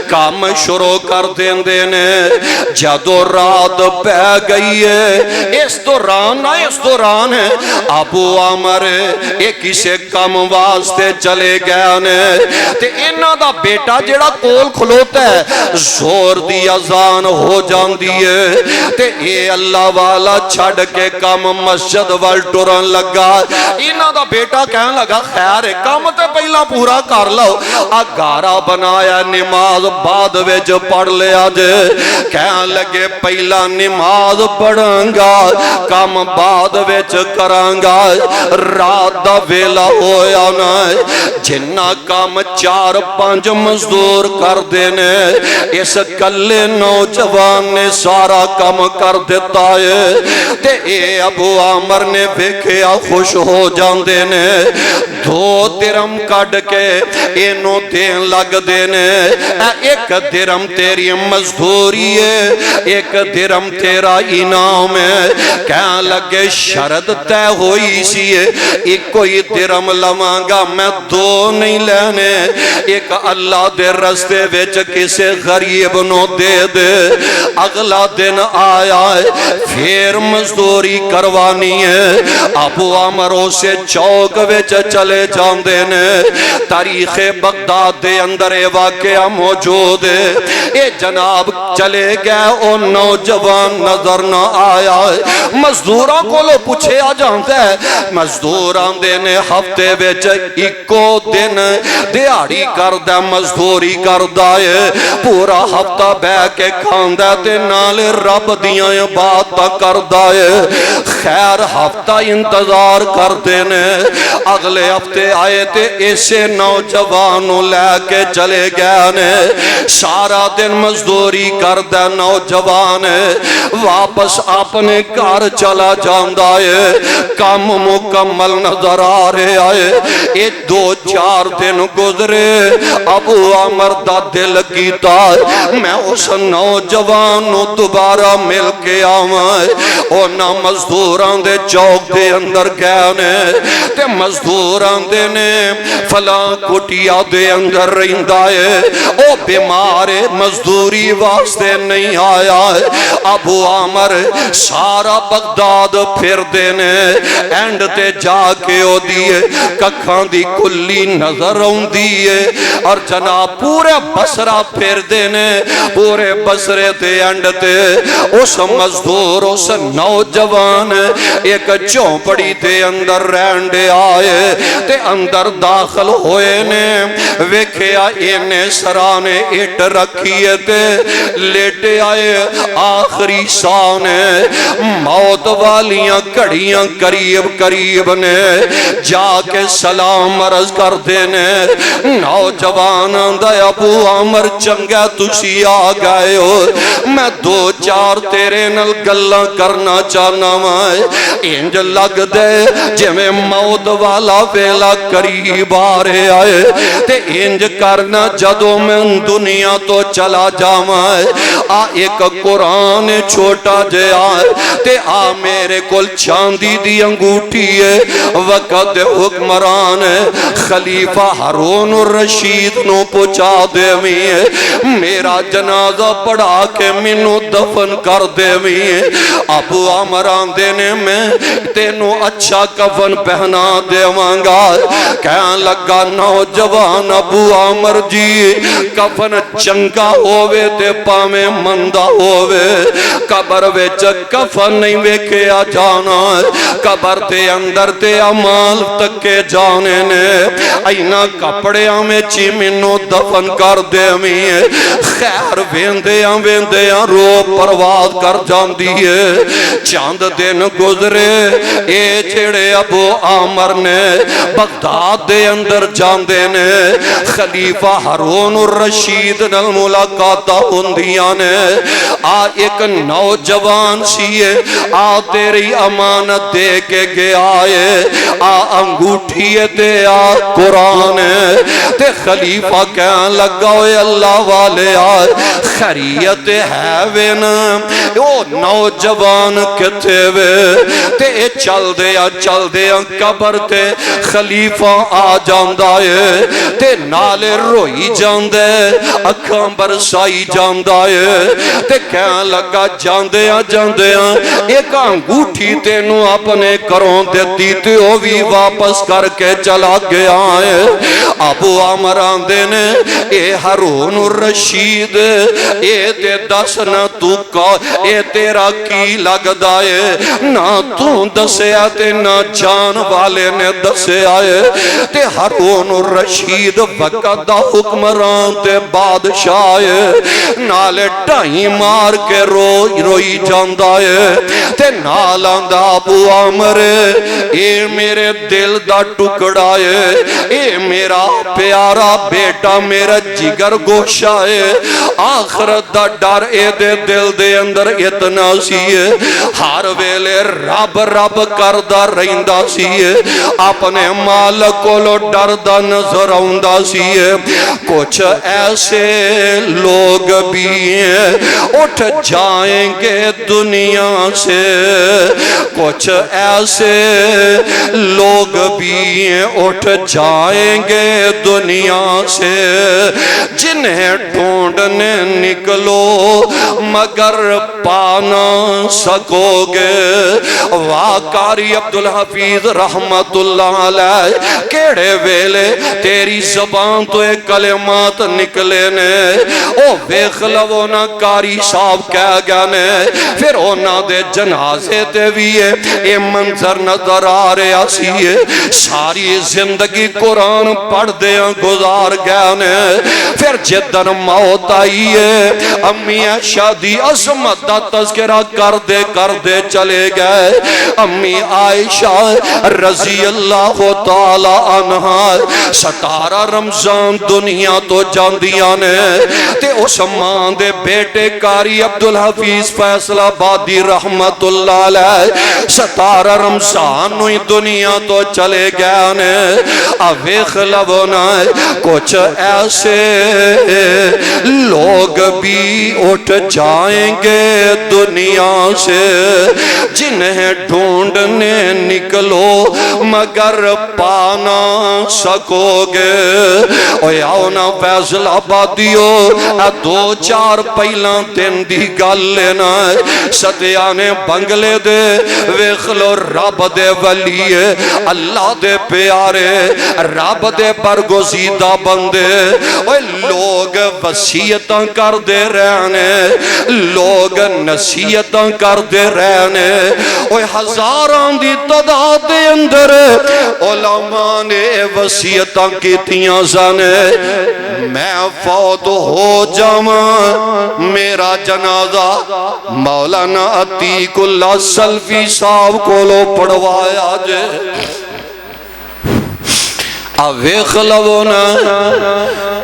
کام شروع کر دین دینے جدو رات پہ گئی ہے اس دوران ہے ابو عامر ایک اسے کام واسطے چلے گیا نے تے انہاں دا بیٹا جڑا کول کھلوتا ہے زور دی اذان ہو جان دیئے تے اے اللہ والا چھڑ کے کام مسجد وال ٹرن لگا انہاں دا بیٹا کہنے لگا خیر کام تے پہلا پورا کر لو اگارا بنایا نماز بعد ویج پڑھ لیا جے کہنے لگے پہلا نماز پڑھاں گا کام بعد ویج کراں گا رات دا ویلا ہویا نا جنہ کام 4-5 مزدور کر دینے اس کلے نوجوان نے سارا کام کر دیتا ہے تے اے ابو عامر نے بکھیا خوش ہو جان دینے دو درم کڑ کے اینو دین لگ دینے ایک درم تیری مزدوری ہے ایک درم تیرا انعام ہے کہنے لگے شرط تے ہوئی سی ہے ایک کوئی درم لمانگا میں دو نہیں لینے ایک اللہ دے رستے ویچ کسے غریب نو دے دے اگلا دن آیا ہے پھر مزدوری کروانی ہے ابو عامروں سے چوک ویچ چلے جان دینے تاریخ بغداد دے اندر واقعہ موجود ہے اے جناب چلے گئے او نوجوان نظر نہ آیا ہے مزدوراں کو لو پوچھے آ جانتے ہیں مزدوراں دینے ہفتے بیچ ایکو دن دیاری کردہ مزدوری کردہ ہے پورا ہفتہ بے کے کھاندہ تے نالے رب دیاں بات کردہ ہے خیر ہفتہ انتظار کر دینے اگلے ہفتے تے آئے تے اسے نوجوانوں لے کے چلے گئے نے سارا دن مزدوری کردہ نوجوان واپس اپنے گھر چلا جاندا ہے کام مکمل نظر آ رہے آئے یہ 2-4 دن گزرے ابو عامر دا دل کیتا میں اس نوجوان نو دوبارہ مل کے آوائے اونا مزدوران دے چوک دے اندر گئے نے تے مزدوران دے نے فلاں کٹیا دے اندر رہندا ہے او بیمارے مزدوری واسطے نہیں آیا ہے ابو عامر سارا بغداد پھر دینے اینڈ تے جا کے او دیئے ککھاں دی کلی نظر ہوں دیئے اور جناب پورے بسرہ پھر دینے پورے بسرے تے اینڈ تے اس مزدور اس نوجوان ایک چونپڑی تے اندر رہنڈے آئے تے اندر داخل ہوئے نے ویکھیا اینے سرانے اٹ رکھیے تے لیٹے آئے آخری سانے موت والیاں کڑیاں قریب قریب نے جا کے سلام عرض کر دینے نوجوان دے ابو عامر چنگا تسی آ گئے ہو میں 2-4 تیرے نل گلاں کرنا چاہنا مائے انج لگ دے جے میں موت والا ویلا قریب آ رہے آئے تے انج کرنا جدو میں دنیا تو چلا جامائے آ ایک قرآن چھوٹا جے آئے تے آ میرے کل چاندی دی انگوٹھی ہے وقت حکمران خلیفہ ہارون الرشید نو پوچھا دے میں میرا جنازہ پڑھا کے منو دفن کر دے میں ابو عامران دینے میں تینو اچھا کفن پہنا دے مانگا کہاں لگا نوجوان ابو عامر جی کفن چنگا ہووے تے پامے مندہ ہووے قبر ویچ کفن نہیں ویکھے آ جانا قبر تے اندر تے عمال تک کے جانے نے اینا کپڑیاں میں چی منو دفن کر دے میں خیر ویندیاں رو پرواز کر جان دیئے چاند دن گزرے اے چھڑے ابو عامر نے بغداد دے اندر جان دینے خلیفہ ہارون الرشید نل ملاقاتہ ہندیاں نے آ ایک نوجوان سیئے آ تیری امانت دے کے گیا ہے آ انگوٹھی دے آ قرآن تے خلیفہ کہاں لگاوے اللہ والے آئے خریت ہے وینا او نوجوان کتے وے تے چل دیا قبر تے خلیفہ آ جاندہ ہے تے نالے روئی جاندے اکھاں برسائی جاندہ ہے تے کہاں لگا جاندیا ایک انگوٹھی تے نو اپنے کروں دیتی تے او بھی واپس کر کے چلا گیا ہے ابو عامران دینے اے ہارون الرشید اے تے دس نہ تو کا اے تیرا کی لگ دائے نہ تو دسے آتے نہ جان والے نے دسے آئے تے ہارون الرشید وقت دا حکمران تے بادشاہ نالے ٹائیں مار کے روئی جاندہ ہے تے نالان دا ابو عامر اے میرے دل دا ٹکڑا ہے اے میرا پیارا بیٹا میرا جگر گوشہ ہے آخرت دا ڈر اے دے دل دے اندر اتنا سی ہے ہر ویلے رب رب کردہ رہندہ سی ہے اپنے مالک کو لو ڈردہ نظر آؤندہ سی ہے کچھ ایسے لوگ بھی ہیں اٹھ جائیں گے دنیا سے کچھ ایسے لوگ بھی ہیں اٹھ جائیں گے دنیا سے جنہیں ڈھونڈنے نکلو مگر پانا سکو گے واقعی عبدالحفیظ رحمت اللہ علیہ کیڑے ویلے تیری زبان تو ایک کلمات نکلے نے او ویخ لونا کاری صاحب کہہ گیا نے پھر اونا دے جنازے تے بھی اے منظر نظر آ رہے آسی ہے ساری زندگی قرآن پڑھ دے گزار گیا نے پھر جدن موت آئی ہے امی شادی عظمت دا تذکرہ کر دے چلے گئے امی عائشہ رضی اللہ تعالی عنہ 17 رمضان دنیا تو جاندیاں نے تے عثمان دے بیٹے قاری عبدالحفیظ فیصل آبادی رحمت اللہ علیہ 17 رمضان نوی دنیا تو چلے گئے نے اویخ لبونا کچھ ایسے لوگ بھی اٹھ جائیں گے دنیا سے جنہیں ڈھونڈنے نکلو مگر پانا سکو گے اوہ آؤنا فیصل آبادیو دو چار پہلا دن دی گل لینا ستیانے بنگلے دے ویخلو رب دے ولی اللہ دے پیارے رب دے برگزیدہ بندے اوہ لوگ وسیعتاں کر دے رہنے لوگ نصیحتاں کر دے رہنے اوہ ہزاران دی تعداد دے اندر علماء نے وسیعتاں کیتیاں زانے میں فوت ہو جاواں میرا جنازہ مولانا عتیق اللہ سلفی صاحب کو لو پڑھوایا جے اویخ لونا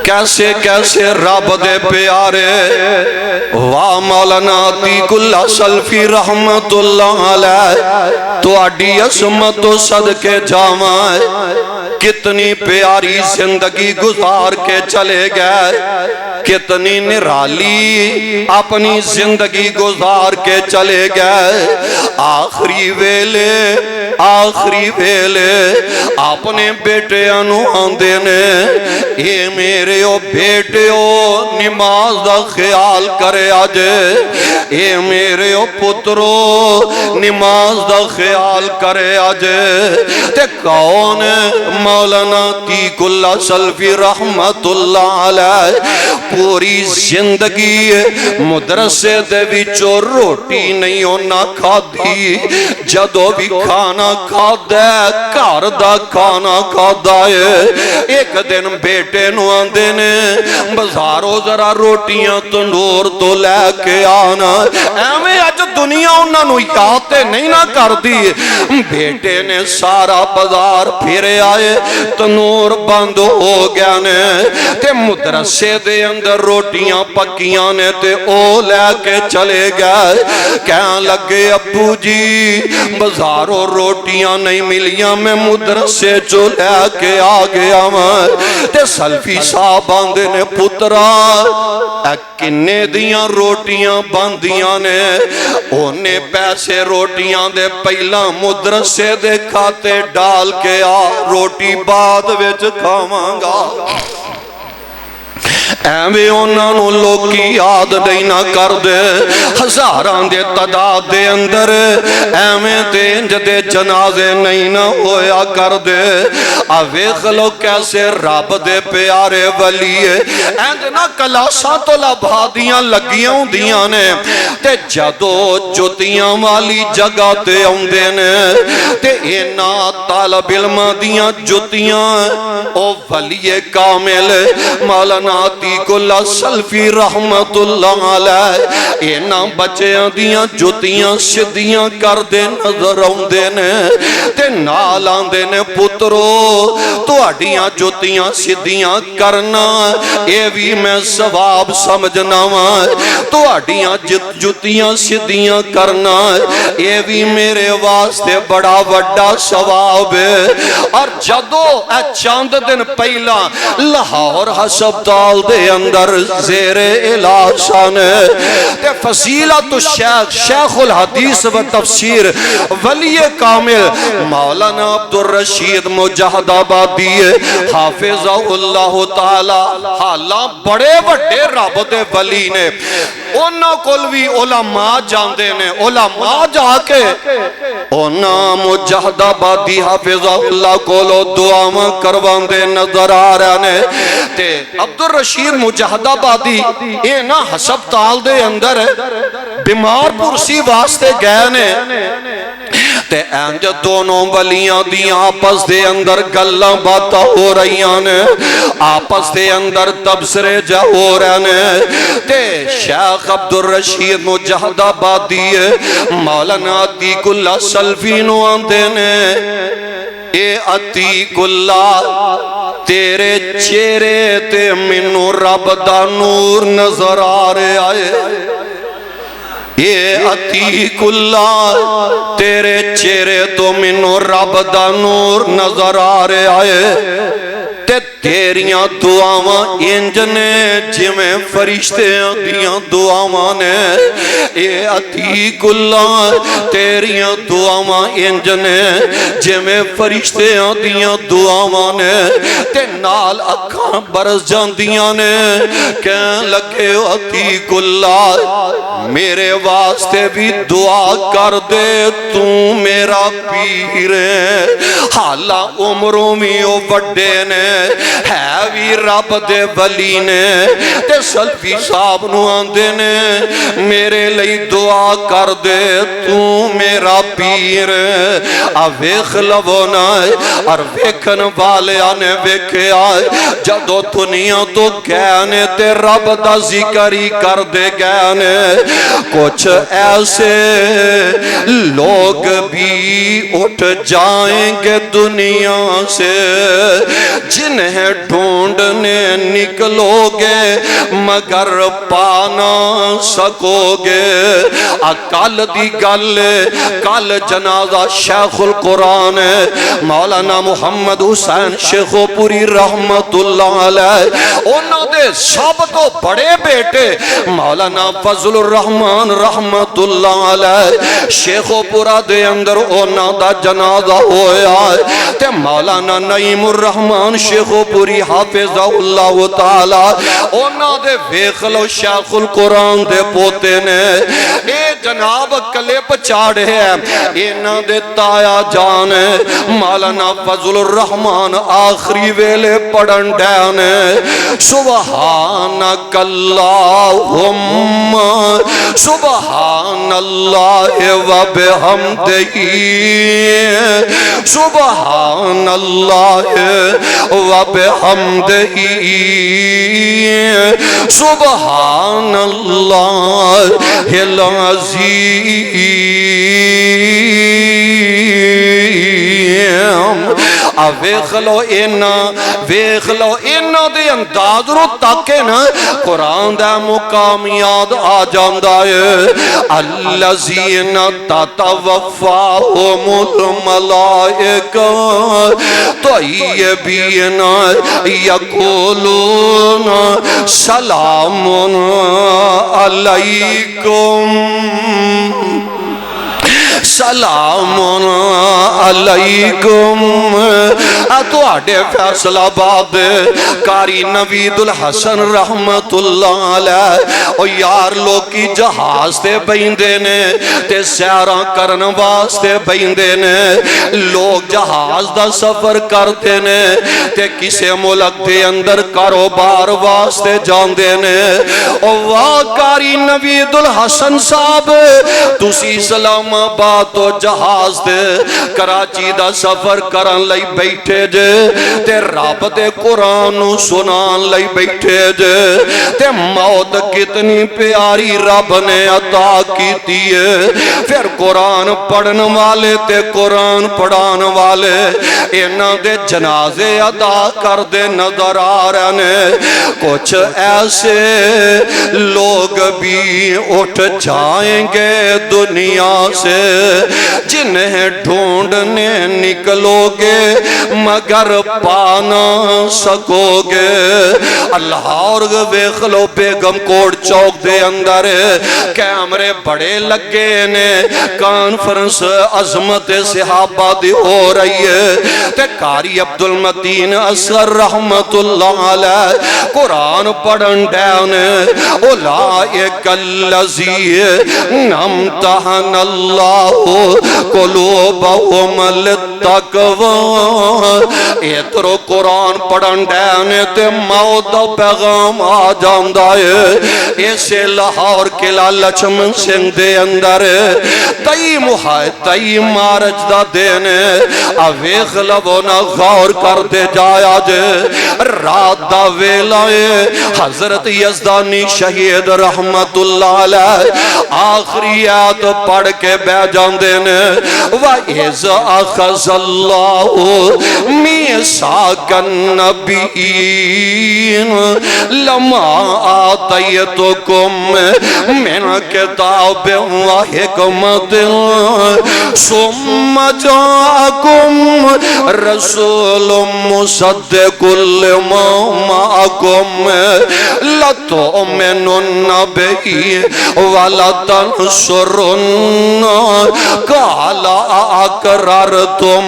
کیسے کیسے رب دے پیارے واہ مولانا عتیق اللہ سلفی رحمت اللہ علیہ تو اڈی عظمت و صدقے جاوائے کتنی پیاری زندگی گزار کے چلے گئے کتنی نرالی اپنی زندگی گزار کے چلے گئے آخری ویلے اپنے بیٹے انو آندے نے اے میرے او بیٹے او نماز دا خیال کرے آجے اے میرے او پترو نماز دا خیال کرے آجے تے کون مولانا عتیق اللہ سلفی رحمت اللہ علیہ پوری زندگی مدرسے دے وچوں روٹی نہیں ہونا کھا دی جدو بھی کھانا کھا دے گھر دا کھانا کھا دائے ایک دن بیٹے نو آندے نے بازاروں ذرا روٹیاں تندور تو لے کے آنا ایویں اج دنیا انہاں نو یاد تے نہیں نہ کر دی بیٹے نے سارا بازار پھرے آئے تنور بند ہو گیا نے تے مدرسے دے اندر روٹیاں پکیاں نے تے او لے کے چلے گئے کہاں لگے ابو جی بازاروں روٹیاں نہیں ملیاں میں مدرسے جو لے کے آ گیا میں تے سلفی صاحب آندے نے پترا کنے دیاں روٹیاں باندیاں نے اونے پیسے روٹیاں دے پہلا مدرسے دے کھاتے ڈال کے آ روٹی بعد وچ کھاواں گا ایویں انہاں نو لوکی یاد نہیں نہ کر دے ہزاران دے تعداد دے اندر ایویں تے انج دے جنازے نہیں نہ ہویا کر دے ویکھ لو کیسے رب دے پیارے ولی انج نہ کلاساں تو لبھادیاں لگیاں ہوندیاں نے تے جدو جوتیاں والی جگہ تے اوندے نے تے انہاں طالب علم دیاں جوتیاں او ولی کامل مولانا عتیق اللہ سلفی رحمت اللہ علیہ اینا بچیاں دیاں جوتیاں سدیاں کر دے نظر آندے نے تے نال آندے نے پترو تو اڈیاں جوتیاں سدیاں کرنا اے بھی میں ثواب سمجھنا تو اڈیاں جوتیاں سدیاں کرنا اے بھی میرے واسطے بڑا وڈا ثواب ہے اور جدو اے چاند دن پہلا لاہور ہسپتال دے اندر زیر الہشان تے فضیلت الشیخ شیخ الحدیث و تفسیر ولی کامل مولانا عبدالرشید مجاہد آبادی حافظہ اللہ تعالی حالا بڑے وڈے رب دے ولی نے انہاں کول بھی علماء جاندے نے علماء جا کے انہاں مجاہد آبادی حافظہ اللہ کولو دعاواں کرواندے نظر آ رہے نے تے عبدالرشید مجاہد آبادی اے نا ہسپتال دے اندر بیمار پرسی واسطے گئے نے تے انج دونوں ولیاں دی آپس دے اندر گلاں باتاں ہو رہیاں نے آپس دے اندر تبصرے جا ہو رہے نے تے شیخ عبدالرشید مجاہد آبادی مولانا عتیق اللہ سلفی نو آندے نے اے عتیق اللہ تیرے چہرے تے منو رب دا نور نظر آ رہے آئے اے عتیق اللہ تیرے چہرے تو منو رب دا نور نظر آ رہے آئے تے تیریاں دعاواں انج نے جویں فرشتیاں دیاں دعاواں نے اے عتیق اللہ تیریاں دعاواں انج نے جویں فرشتیاں دیاں دعاواں نے تے نال اکھاں برس جاندیاں نے کہن لگے عتیق اللہ میرے واسطے بھی دعا کر دے تو میرا پیر ہے حالا عمروں میں او بڑے نے ہے بھی رب دے ولی نے تے سلفی صاحب نو آندے نے میرے لئی دعا کر دے تو میرا پیر ویکھ لونا اور ویکھن والے نے ویکھیا جدو دنیا تو گئے تے رب دا ذکر ہی کر دے گئے کچھ ایسے لوگ بھی اٹھ جائیں گے دنیا سے جنہیں ڈھونڈنے نکلو گے مگر پا نہ سکو گے کل دی گل کل جنازہ شیخ القرآن مولانا محمد حسین شیخو پوری رحمت اللہ علیہ انہوں دے سب تو بڑے بیٹے مولانا فضل الرحمن رحمت اللہ علیہ شیخو پورا دے اندر انہوں دا جنازہ ہویا تے مولانا نعیم الرحمن شیخو پوری حافظ اللہ تعالی انہوں دے ویخلو شیخ القرآن دے پوتے نے اے جناب کلپ چاڑے ہیں انہوں دے تایا جان مولانا فضل الرحمن آخری ویلے پڑھن ڈیانے سبحانک اللہم سبحان اللہ و بحمدہ سبحان اللہ و بحمدہ سبحان اللہ العظیم ویخلو اینا دے انداز رو تاکے نا قرآن دے مقام یاد آ جاندہ ہے الذین تتوفاہم الملائکہ طیبین یقولون سلام علیکم سلام علیکم تو آڈے فیصلہ باد کاری نوید الحسن رحمت اللہ علیہ او یار لوگ کی جہاز تے بیندے نے تے سیران کرن واسطے بیندے نے لوگ جہاز دا سفر کرتے نے تے کسے ملک دے اندر کاروبار واسطے جاندے نے او واہ کاری نوید الحسن صاحب تسی سلام آباد تو جہاز دے کراچی دا سفر کرن لئی بیٹھے جے تے رب دے قرآن سنان لئی بیٹھے جے تے موت کتنی پیاری رب نے عطا کیتی ہے پھر قرآن پڑھن والے تے قرآن پڑھان والے انہاں دے جنازے ادا کر دے نظر آ رہنے کچھ ایسے لوگ بھی اٹھ جائیں گے دنیا سے جنہیں ڈھونڈنے نکلو گے مگر پا نہ سکو گے اللہ اور ویخلو بیگم کوٹ چوک دے اندر کیمرے بڑے لگے نے کانفرنس عظمت صحابہ دی ہو رہی ہے تے کاری عبدالمتین اصغر رحمت اللہ علیہ قرآن پڑھن ڈیانے اولائک اللذی امتحن اللہ قلوبہم للتقوی ایترو قرآن پڑھن ڈیانے تے موت پیغام آ جاندہ ہے ایسے لاہور کے لالچمن سنگھ دے اندر تئی مارج دا دینے اویخ لبونا غور کر دے جایا جے رات دا ویلائے حضرت یزدانی شہید رحمت اللہ علیہ آخری آیت پڑھ کے بہ جاندے نے وَإِذْ أَخَذَ اللَّهُ مِيثَاقَ النَّبِيِّينَ لَمَا آتَيْتُكُم مِّنْ كِتَابٍ وَحِكْمَةٍ ثُمَّ جَاءَكُمْ رَسُولٌ مُصَدِّقٌ لِّمَا مَعَكُمْ لَتُؤْمِنُنَّ بِهِ وَلَتَنصُرُنَّهُ قَالَ أَأَقْرَرْتُمْ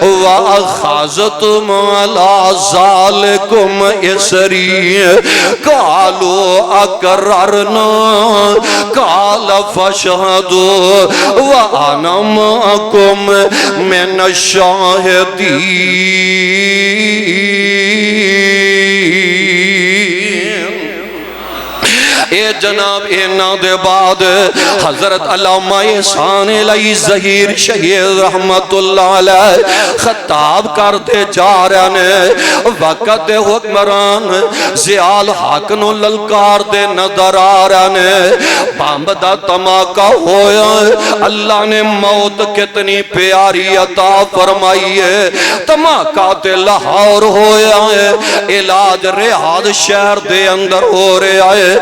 وَأَخَذْتُمْ عَلَى ذَلِكُمْ إِصْرِي قَالُوا أَقْرَرْنَا قَالَ فَاشْهَدُوا وَأَنَا مَعَكُمْ مِنَ الشَّاهِدِينَ۔ اے جناب اینا دے بعد حضرت علامہ احسان علی ظہیر شہید رحمت اللہ علیہ خطاب کر دے جا رہے نے وقت دے حکمران زیال حق نو للکار دے نظر آ رہے نے بامب دا تماکہ ہویا اللہ نے موت کتنی پیاری عطا فرمائی ہے تماکہ دے لاہور ہویا ہے علاج ریاض شہر دے اندر ہو رہا ہے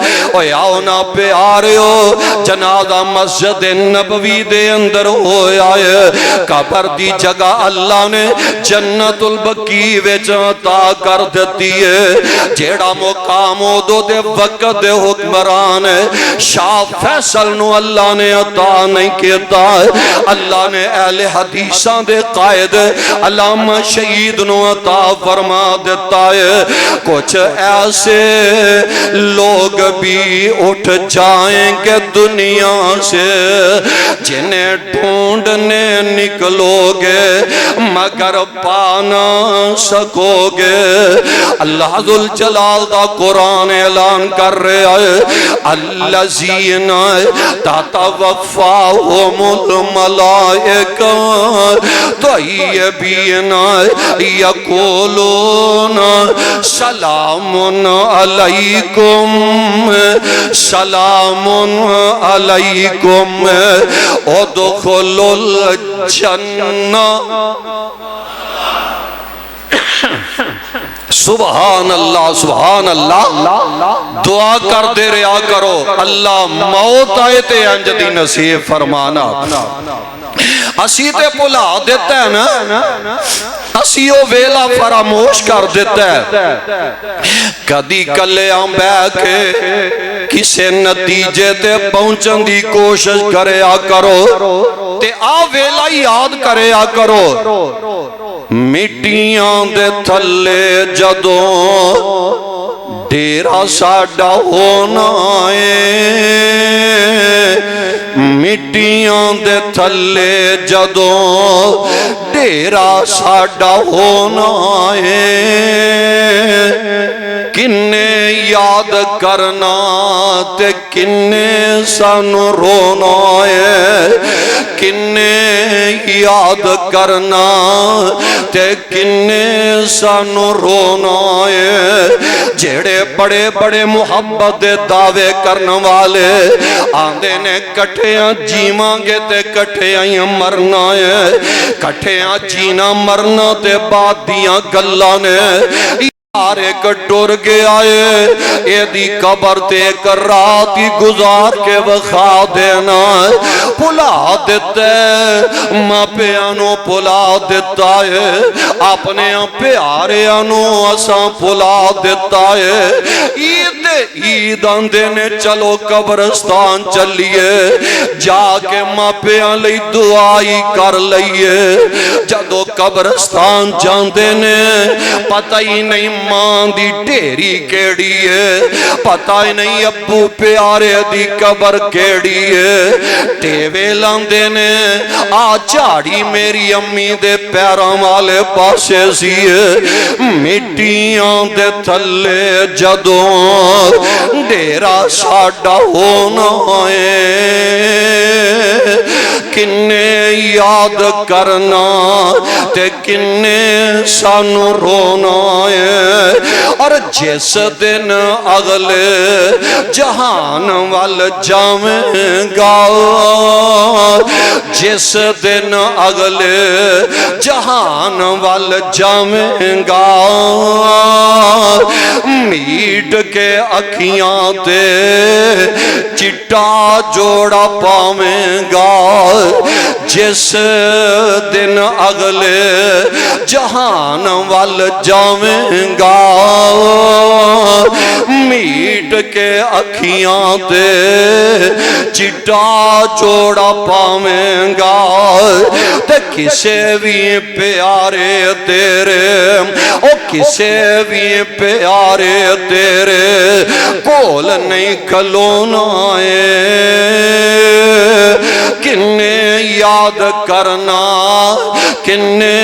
آؤنا پیارے ہو جنازہ مسجد نبوی دے اندر ہویا ہے قبر دی جگہ اللہ نے جنت البقیع وچ عطا کر دیتی ہے جیڑا مقام دو دے وقت دے حکمران ہے شاہ فیصل نو اللہ نے عطا نہیں کیتا ہے اللہ نے اہل حدیثاں دے قائد علامہ شہید نو عطا فرما دیتا ہے کچھ ایسے لوگ بھی اٹھ جائیں گے دنیا سے جنہیں ڈھونڈنے نکلو گے مگر پانا سکو گے اللہ ذوالجلال دا قرآن اعلان کر رہا ہے الذین تتوفاہم الملائکہ طیبین یقولون سلام علیکم سلام علیکم ادخلوا الجنہ سبحان اللہ سبحان اللہ دعا کر دے رہا کرو اللہ موت آئے تے انج دی نصیب فرمانا اسی تے پلا دیتا ہے نا اسی او ویلا فراموش کر دیتا ہے کدی کلے آن بے کے کسے نتیجے تے پہنچن دی کوشش کرے آ کرو تے آ ویلا یاد کرے آ کرو مٹیاں دے تھلے جدوں ڈیرا ساڈا ہونا ہے مٹیاں دے تھلے جدوں ڈیرا ساڈا ہونا ہے کنے یاد کرنا تے کنے سانو رونا ہے کنے یاد کرنا تے کنے سانو رونا ہے جیڑے بڑے بڑے محبت دے دعوے کرنے والے آندے نے کٹھیاں جیواں گے تے کٹھیاں مرنا ہے کٹھیاں جینا مرنا تے بعد دیاں گلاں نے آرے کٹور گیا ہے اے دی قبر تے ایک رات ہی گزار کے وخا دینا پلا دیتا ہے ماں پیانو پلا دیتا ہے اپنے پیارے انو اساں پلا دیتا ہے عید آندے نے چلو قبرستان چلیے جا کے ماں پیان لئی دعائی کر لئیے جدو قبرستان جاندے نے پتہ ہی نہیں ماں دی ڈیری کیڑی ہے پتہ ہی نہیں ابو پیارے دی قبر کیڑی ہے ٹیوے لاندے نے آ چاڑی میری امی دے پیراں والے پاسے سی مٹیاں دے تھلے جدوں ڈیرا ساڈا ہونا ہے کنے یاد کرنا تے کنے سانو رونا ہے اور جس دن اگلے جہان وال جاویں گا جس دن اگلے جہان وال جاویں گا میٹ کے اکھیاں تے چٹا جوڑا پاویں گا جس دن اگلے جہان وال جاویں گا میٹ کے اکھیاں تے چٹا جوڑا پاویں گا تے کسے بھی پیارے تیرے او کسے بھی پیارے تیرے کول نہیں کھلونا ہے کنے یاد کرنا کنے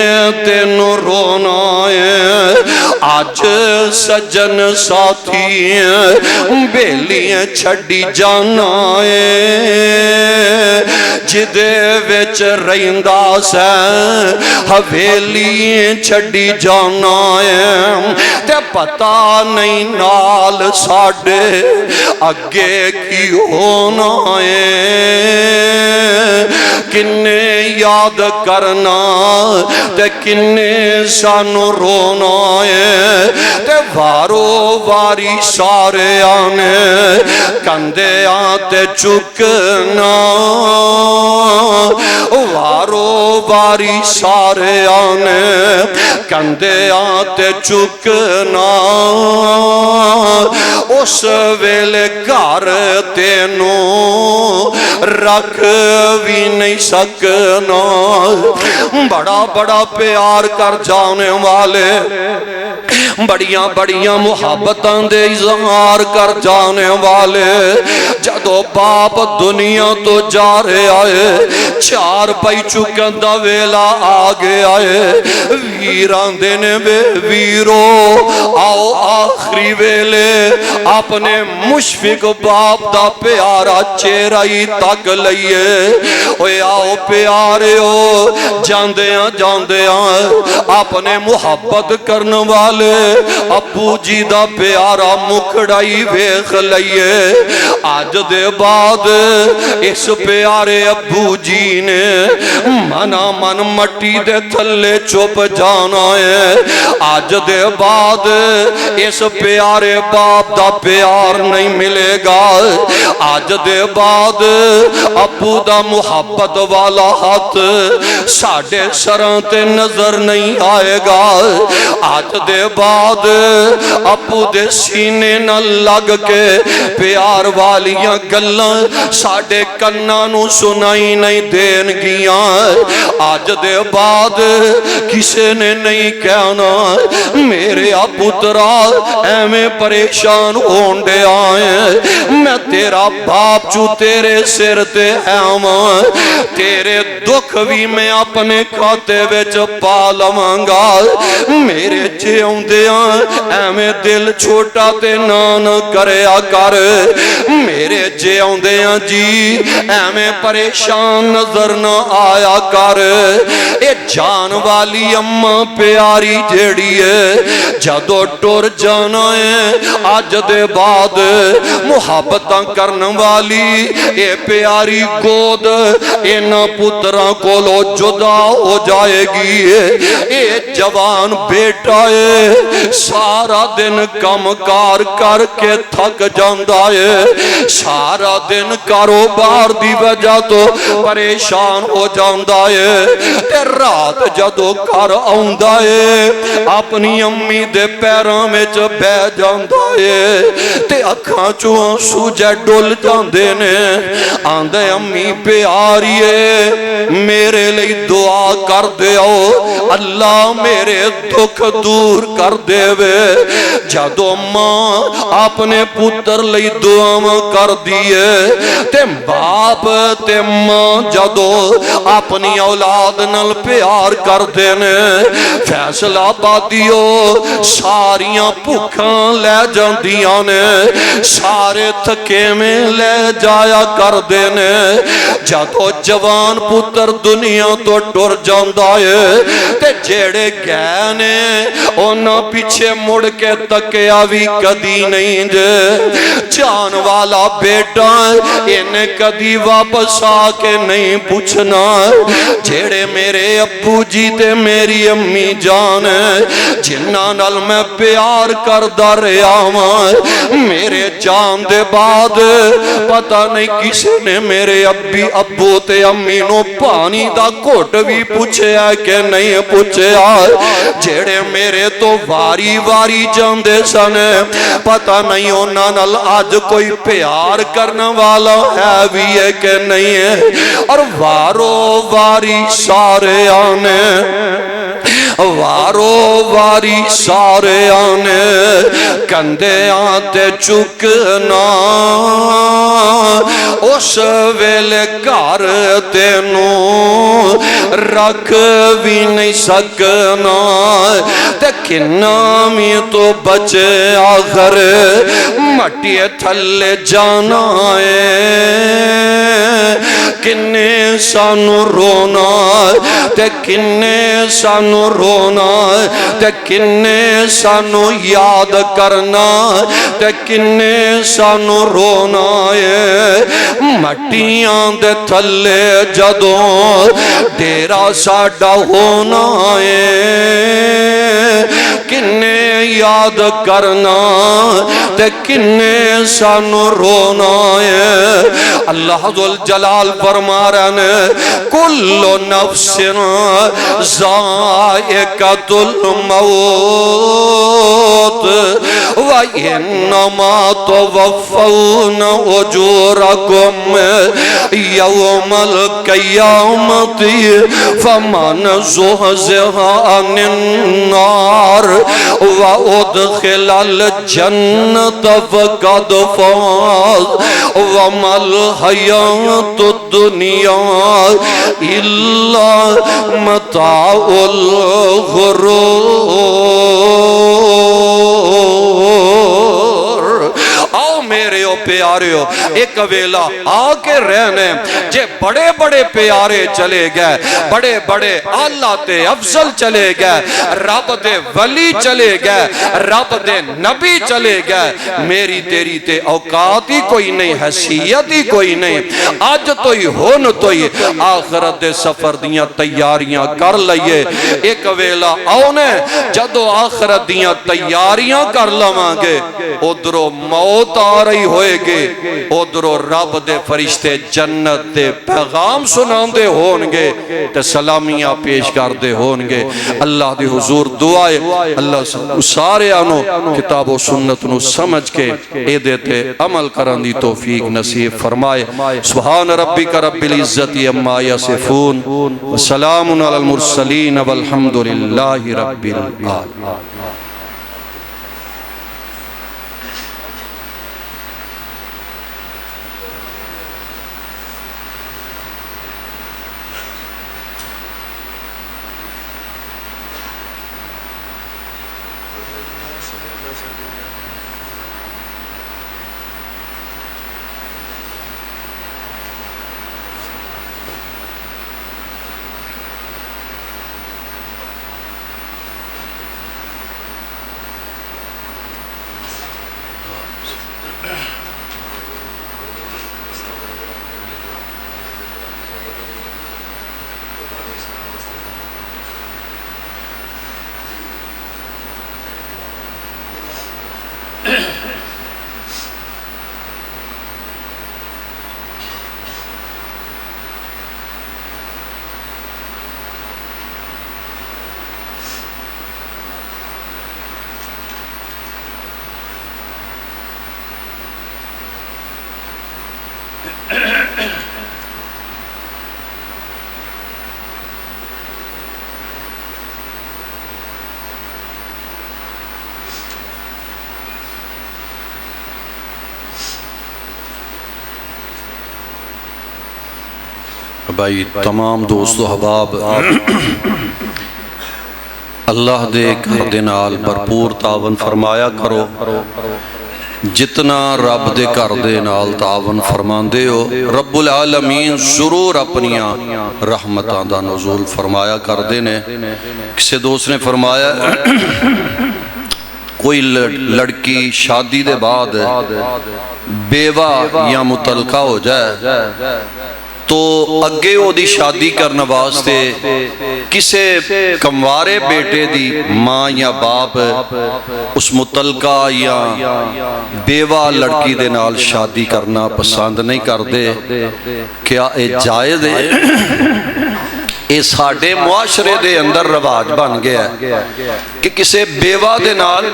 تینو رونا ہے آج سجن ساتھی بیلیاں چھڑی جانا ہے جدے وچ رہندا سا حویلی چھڑی جانا ہے تے پتہ نہیں نال ساڈے اگے کی ہونا ہے کنے یاد کرنا تے کنے سانو رونا ہے تے وارو واری سارے آنے کندے آتے چکنا وارو واری سارے آنے کندے آتے چکنا اس ویلے گھر تینوں رکھ بھی نہیں سکنا بڑا بڑا پیار کر جانے والے بڑیاں بڑیاں محبتاں دے اظہار کر جانے والے جدو باپ دنیا تو جا رہے آئے چار پائی چکن دا ویلا آگے آئے ویران دینے بے ویرو آؤ آخری ویلے اپنے مشفق باپ دا پیارا چہرائی تک لئیے اوے آؤ پیارے ہو جاندیاں اپنے محبت کرنے والے ابو جی دا پیارا مکھڑائی ویخ لئیے آج دے بعد اس پیارے ابو جی نے منا من مٹی دے تھلے چپ جانا ہے آج دے بعد اس پیارے باپ دا پیار نہیں ملے گا آج دے بعد ابو دا محبت والا ہاتھ ساڑھے سران تے نظر نہیں آئے گا آج دے بعد ابو دے سینے نہ لگ کے پیار والیاں گلاں ساڑھے کنانوں سنائی نہیں دین گیاں آج دے بعد کسے نے نہیں کہنا میرے پترا ایمیں پریشان ہوندے آئے میں تیرا باپ جو تیرے سر تے ایماں تیرے دکھ بھی میں اپنے کھاتے وچ پالمانگا میرے جیوں دیاں ایمیں دل چھوٹا تے نان کریا کر میرے جیوں دیاں جی ایمیں پریشان نظر نہ آیا کر اے جان والی اماں پیاری جیڑی ہے جدو ٹور جانا ہے آج دے بعد محبتاں کرن والی اے پیاری گود اینا پتران کو لو جدا ہو جائے گی اے جوان بیٹا ہے سارا دن کم کار کر کے تھک جاندہ ہے سارا دن کاروبار دی وجہ تو پریشان ہو جاندہ ہے تے رات جدو کر آندہ ہے اپنی امی دے پیروں میں جو بے جاندہ ہے تے اکھاں چوہاں سوجے ڈول جاندے نے آندے امی پیاری ہے میرے لئی دعا کر دے اللہ میرے دکھ دور کر دے وے جدو ماں اپنے پتر لئی دعا کر دیے تے باپ تے ماں جدو اپنی اولاد نال پیار کر دینے فیصلہ بادیو ساریاں بھوکاں لے جاندیاں نے سارے تھکے میں لے جایا کر دینے جدو جوان پتر دنیا تو ٹر جاندا ہے تے جیڑے گئے نے اونا پیچھے مڑ کے تکیا بھی کدی نہیں جے جان والا بیٹا انہیں کدی واپس آ کے نہیں پوچھنا جیڑے میرے ابو جی تے میری امی جان جنہاں نال میں پیار کردہ رہا ہوں میرے جان دے بعد پتہ نہیں کسی نے میرے ابو تے امی نو پانی دا گھٹ بھی پوچھے کہ نہیں پوچھے جیڑے میرے تو واری واری جاندے سن پتہ نہیں انہاں نال آج کوئی پیار کرنا والا ہے بھی ہے کہ نہیں ہے اور وارو واری سارے آنے وارو واری سارے آنے کندے آتے چکنا اس ویلے گھر تینوں رکھ بھی نہیں سکنا تے کنامی تو بچے آخر مٹی تھلے جانا ہے کنے سانو رونا تے کنے سانو رونا تے کنے سانو یاد کرنا تے کنے سانو رونا ہے مٹیاں دے تھلے جدوں ڈیرا ساڈا ہونا ہے کنے یاد کرنا تے کنے سانو رونا ہے اللہ ذوالجلال فرما رہے ہیں کل نفس ذائقۃ الموت وَإِنَّمَا تُوَفَّوْنَ أُجُورَكُمْ يَوْمَ الْقِيَامَةِ فَمَنْ زُحْزِحَ عَنِ النَّارِ وَأُدْخِلَ الْجَنَّةَ فَقَدْ فَازَ وَمَا الْحَيَاةُ الدُّنْيَا إِلَّا مَتَاعُ الْغُرُورِ آؤ میرے او پیارے ہو ایک ویلا آکے رہنے جے بڑے بڑے پیارے چلے گئے بڑے بڑے اللہ تے افضل چلے گئے رب دے ولی چلے گئے رب دے نبی چلے گئے میری تیری تے اوقات ہی کوئی نہیں حیثیت ہی کوئی نہیں آج تو ہی ہون تو ہی آخرت دے سفر دیاں تیاریاں کر لئیے ایک ویلا آؤنے جدو آخرت دیاں تیاریاں کر لوانگے ادھرو موت آ رہی ہوئے گے ادھرو رب دے فرشتے جنت دے پیغام سناندے ہونگے تے سلامیاں پیش کردے ہونگے اللہ دے حضور دعائے اللہ سارے آنو کتاب و سنت نو سمجھ کے اے دیتے عمل کرن دی توفیق نصیب فرمائے سبحان ربک رب العزت اما یصفون وسلام علی المرسلین والحمدللہ رب العالمین بھائی تمام دوست و احباب اللہ دے گھر دے نال بھرپور تعاون فرمایا کرو، جتنا رب دے گھر دے نال تعاون فرماندے ہو رب العالمین ضرور اپنیاں رحمتاں دا نزول فرمایا کردے نے۔ کسی دوست نے فرمایا کوئی لڑکی شادی دے بعد بیوہ یا مطلقہ ہو جائے تو اگے وہ دی شادی کرنے واسطے کسے کموارے بیٹے دی ماں یا باپ اس مطلقہ یا بیوہ لڑکی دے نال شادی کرنا پسند نہیں کر دے۔ کیا اے جائز ہے؟ اے ساڑھے معاشرے دے اندر رواج بن گیا ہے کہ کسے بیوہ دے نال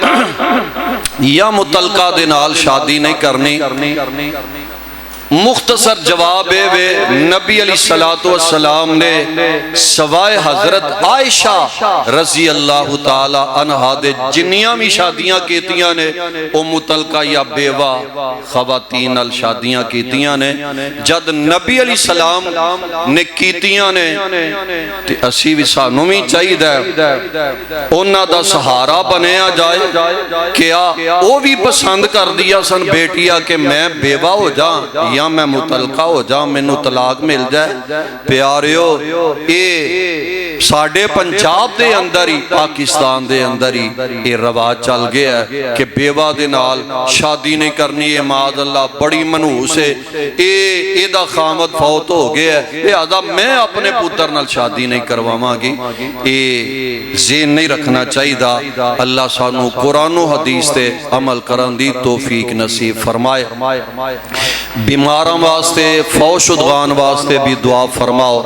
یا مطلقہ دے نال شادی نہیں کرنی۔ مختصر جواب ہے نبی علیہ السلام نے سوائے حضرت عائشہ رضی اللہ تعالی عنہا دے جنیاں بھی شادیاں کیتیاں نے او مطلقہ یا بیوہ خواتین نال شادیاں کیتیاں نے۔ جد نبی علیہ السلام نے کیتیاں نے تے اسی بھی سانوں بھی چاہید ہے انہاں دا سہارا بنیا جائے۔ کیا وہ بھی پسند کر دیا سن بیٹیا کہ میں بیوہ ہو جاں یا میں مطلقہ ہو جاؤں، میں نو طلاق مل جائے؟ پیاریو اے ساڑھے پنجاب دے اندر ہی پاکستان دے اندر ہی اے رواج چل گیا ہے کہ بیوہ دے نال شادی نہیں کرنی۔ اے معاذ اللہ بڑی منحوس ہے، اے دا خامد فوت ہو گیا ہے، لہذا میں اپنے پتر نال شادی نہیں کرواواں گی۔ اے ذہن نہیں رکھنا چاہیے دا۔ اللہ سانو قرآن و حدیث تے عمل کرن دی توفیق نصیب فرمائے۔ بیماراں واسطے فوت شدگان واسطے بھی دعا فرماؤ۔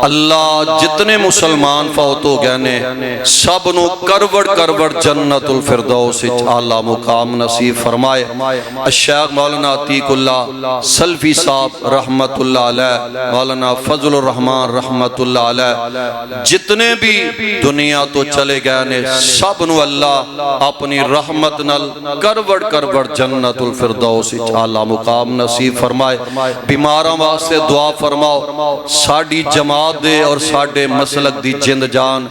اللہ جتنے مسلمان فوت ہو گئے نے سب نو کروڑ کروڑ جنت الفردوس اعلیٰ مقام نصیب فرمائے۔ الشیخ مولانا عتیق اللہ سلفی صاحب رحمت اللہ علیہ، مولانا فضل الرحمن رحمت اللہ علیہ، جتنے بھی دنیا تو چلے گئے نے سب نو اللہ اپنی رحمت نل کروڑ کروڑ جنت الفردوس اعلیٰ مقام نصیب فرمائے۔ بیماراں واسطے دعا فرماؤ۔ ساڑی جماعت دے اور ساڑے مسلک دی جند جان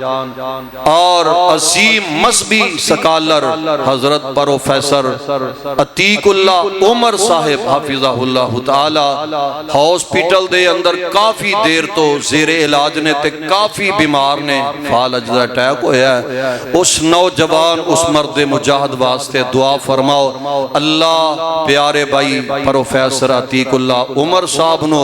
اور عظیم مذہبی سکالر حضرت پروفیسر عتیق اللہ عمر صاحب حافظہ اللہ تعالی ہاسپیٹل دے اندر کافی دیر تو زیر علاج نے تے کافی بیمار نے فالج دا اٹیک ہویا ہے۔ اس نوجوان اس مرد مجاہد واسطے دعا فرماؤ۔ اللہ پیارے بھائی پروفیسر عتیق اللہ عمر صاحب نو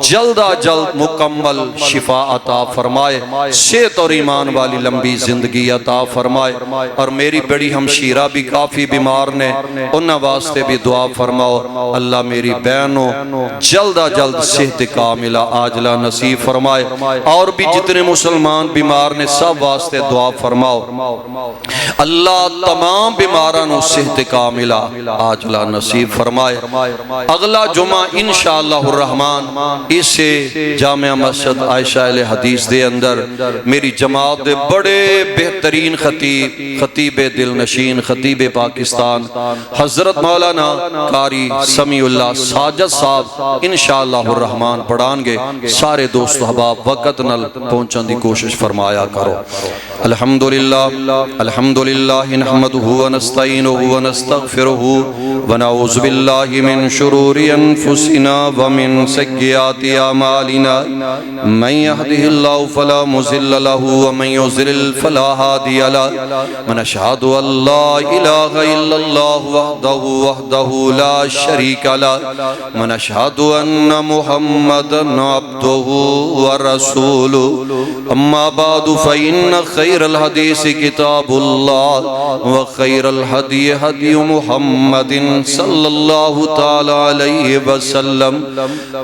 جلد جلد مکمل شفا عطا فرمائے، صحت اور ایمان والی لمبی زندگی عطا فرمائے۔ اور میری بڑی ہمشیرہ بھی کافی بیمار نے، انہاں واسطے بھی دعا فرماؤ۔ اللہ میری بہنوں جلد جلد صحت کاملہ عاجلہ نصیب فرمائے۔ اور بھی جتنے مسلمان بیمار نے سب واسطے دعا فرماؤ۔ اللہ تمام بیمارانوں صحت کاملہ عاجلہ نصیب فرمائے۔ اگلا جمعہ انشاءاللہ الرحمن اسے جامعہ مسجد عائشہ علیہ حدیث دے اندر میری جماعت دے بڑے بہترین خطیب دل نشین خطیب پاکستان حضرت مولانا قاری سمیع اللہ ساجد صاحب انشاءاللہ الرحمن پڑھان گے۔ سارے دوست و احباب وقت نل پہنچن دی کوشش فرمایا کرو۔ الحمدللہ الحمدللہ نحمدہ ونستعینہ ونستغفرہ ونعوذ باللہ من شرور انفسنا ومن سیئات اعمالنا من يهده الله فلا مضل له ومن يضلل فلا هادي له ونشهد ان لا اله الا الله وحده لا شريك له ونشهد ان محمدا عبده ورسوله اما بعد فان خير الحديث كتاب الله وخير الهدي هدي محمد صلى الله تعالى عليه وسلم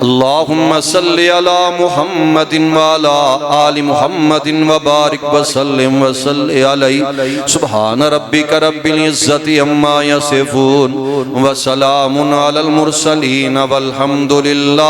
اللهم صل على محمد وعلى آل محمد وبارك وسلم وصل عليه سبحان ربك رب العزة عما يصفون وسلام على المرسلين والحمد لله